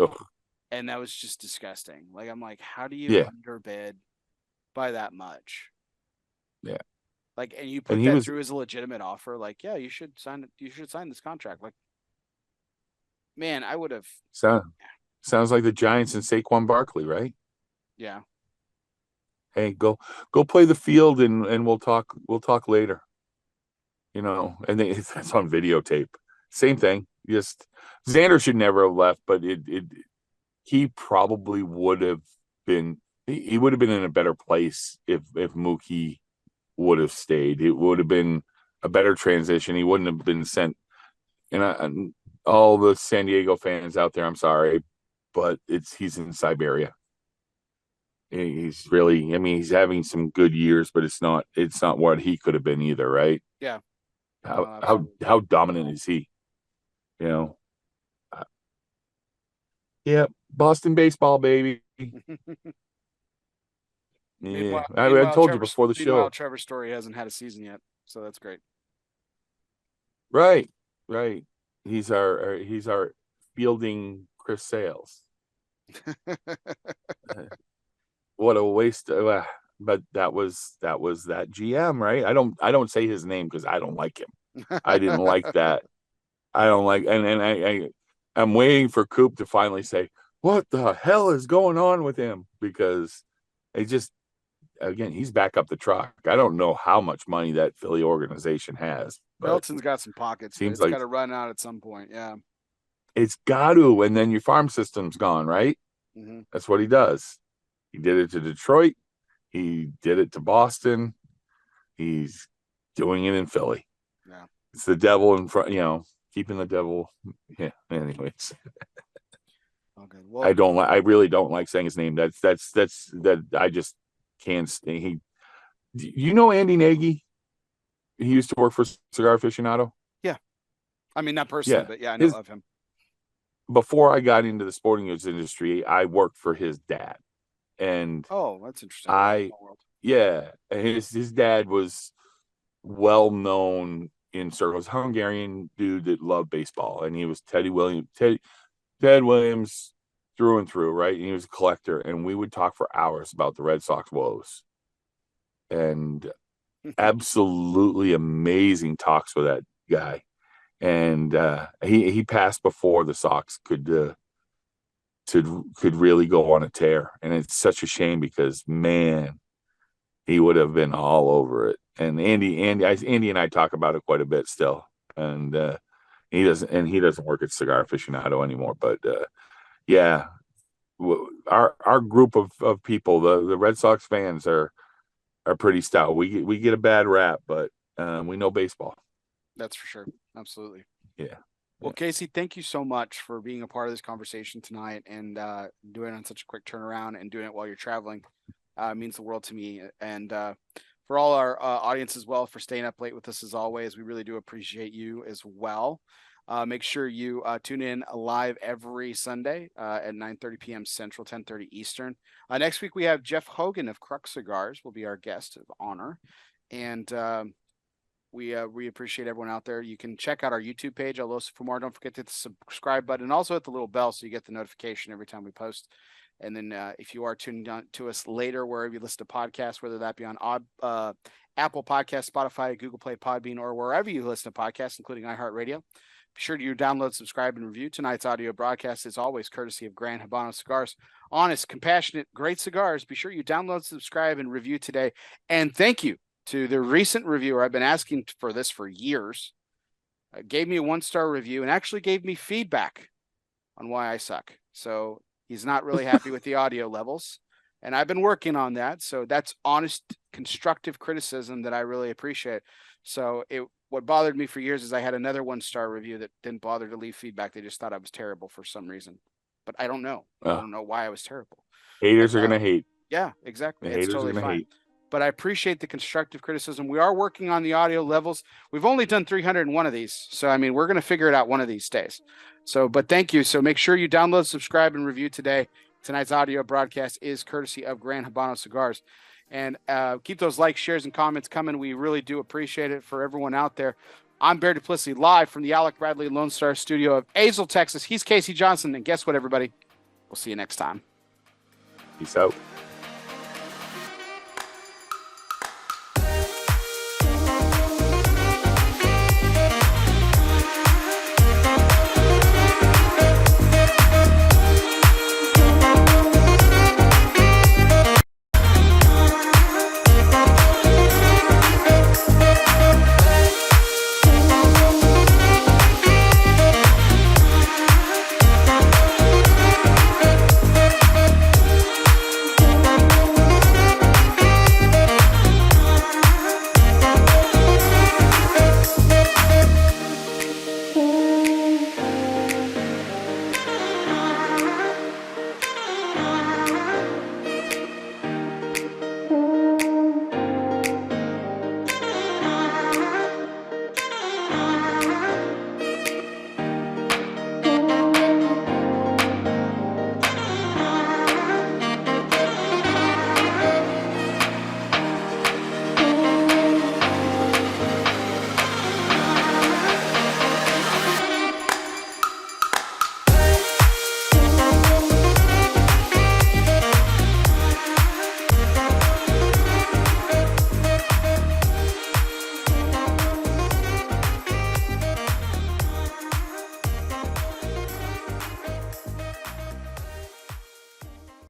Ugh. And that was just disgusting. Like, I'm like, how do you underbid by that much? Yeah. Like, and you put that through as a legitimate offer. Like, yeah, you should sign it. You should sign this contract. Like, man, I would have. Sounds like the Giants and Saquon Barkley, right? Yeah. Hey, go play the field and we'll talk later. And that's on videotape. Same thing. Just Xander should never have left, but he probably would have been. He would have been in a better place if Mookie would have stayed. It would have been a better transition. He wouldn't have been sent. And all the San Diego fans out there, I'm sorry, but he's in Siberia. He's really, I mean, he's having some good years, but it's not what he could have been either, right? Yeah. How dominant is he? Yeah, Boston baseball, baby. Yeah, I told you before the show. Meanwhile, Trevor Story hasn't had a season yet, so that's great. Right. He's our fielding Chris Sales. What a waste! But that was that GM, right? I don't say his name because I don't like him. I didn't like that. I don't like, and I'm waiting for Coop to finally say, "What the hell is going on with him?" Because again, he's back up the truck. I don't know how much money that Philly organization has. Belton's got some pockets. Seems like it's got to run out at some point. Yeah, it's got to, and then your farm system's gone, right? Mm-hmm. That's what he does. He did it to Detroit. He did it to Boston. He's doing it in Philly. Yeah, it's the devil in front. Keeping the devil. Yeah. Anyways. Okay. Well, I really don't like saying his name. That I just can't. Andy Nagy? He used to work for Cigar Aficionado. Yeah, I mean not personally, but yeah, I know of him. Before I got into the sporting goods industry, I worked for his dad, and that's interesting. His dad was well known in circles. Hungarian dude that loved baseball, and he was Ted Williams through and through, right? And he was a collector, and we would talk for hours about the Red Sox woes, and absolutely amazing talks with that guy. And he passed before the Sox could really go on a tear, and it's such a shame because man, he would have been all over it. And Andy and I talk about it quite a bit still, and he doesn't work at Cigar Aficionado anymore. But our group of people, the Red Sox fans are pretty stout. We get a bad rap, but we know baseball. That's for sure. Absolutely. Yeah. Well, Casey, thank you so much for being a part of this conversation tonight and doing it on such a quick turnaround and doing it while you're traveling. Means the world to me. And for all our audience as well, for staying up late with us as always, we really do appreciate you as well. Make sure you tune in live every Sunday at 9:30 p.m. Central, 10:30 Eastern. Next week, we have Jeff Hogan of Crux Cigars will be our guest of honor. And we appreciate everyone out there. You can check out our YouTube page, ELOsoFumar. Don't forget to hit the subscribe button and also hit the little bell so you get the notification every time we post. And then if you are tuning to us later, wherever you listen to podcasts, whether that be on Apple Podcasts, Spotify, Google Play, Podbean, or wherever you listen to podcasts, including iHeartRadio, be sure to download, subscribe, and review. Tonight's audio broadcast is always courtesy of Grand Havana Cigars. Honest, compassionate, great cigars. Be sure you download, subscribe, and review today. And thank you to the recent reviewer. I've been asking for this for years. gave me a 1-star review and actually gave me feedback on why I suck. So he's not really happy with the audio levels. And I've been working on that. So that's honest, constructive criticism that I really appreciate. So what bothered me for years is I had another 1-star review that didn't bother to leave feedback. They just thought I was terrible for some reason. But I don't know. I don't know why I was terrible. Haters are going to hate. Yeah, exactly. The It's haters totally are going to fine. hate. But I appreciate the constructive criticism. We are working on the audio levels. We've only done 301 of these. So, I mean, we're going to figure it out one of these days. So, but thank you. So make sure you download, subscribe, and review today. Tonight's audio broadcast is courtesy of Grand Habano Cigars. And keep those likes, shares, and comments coming. We really do appreciate it for everyone out there. I'm Bear Duplessis, live from the Alec Bradley Lone Star studio of Azle, Texas. He's Casey Johnson. And guess what, everybody? We'll see you next time. Peace out.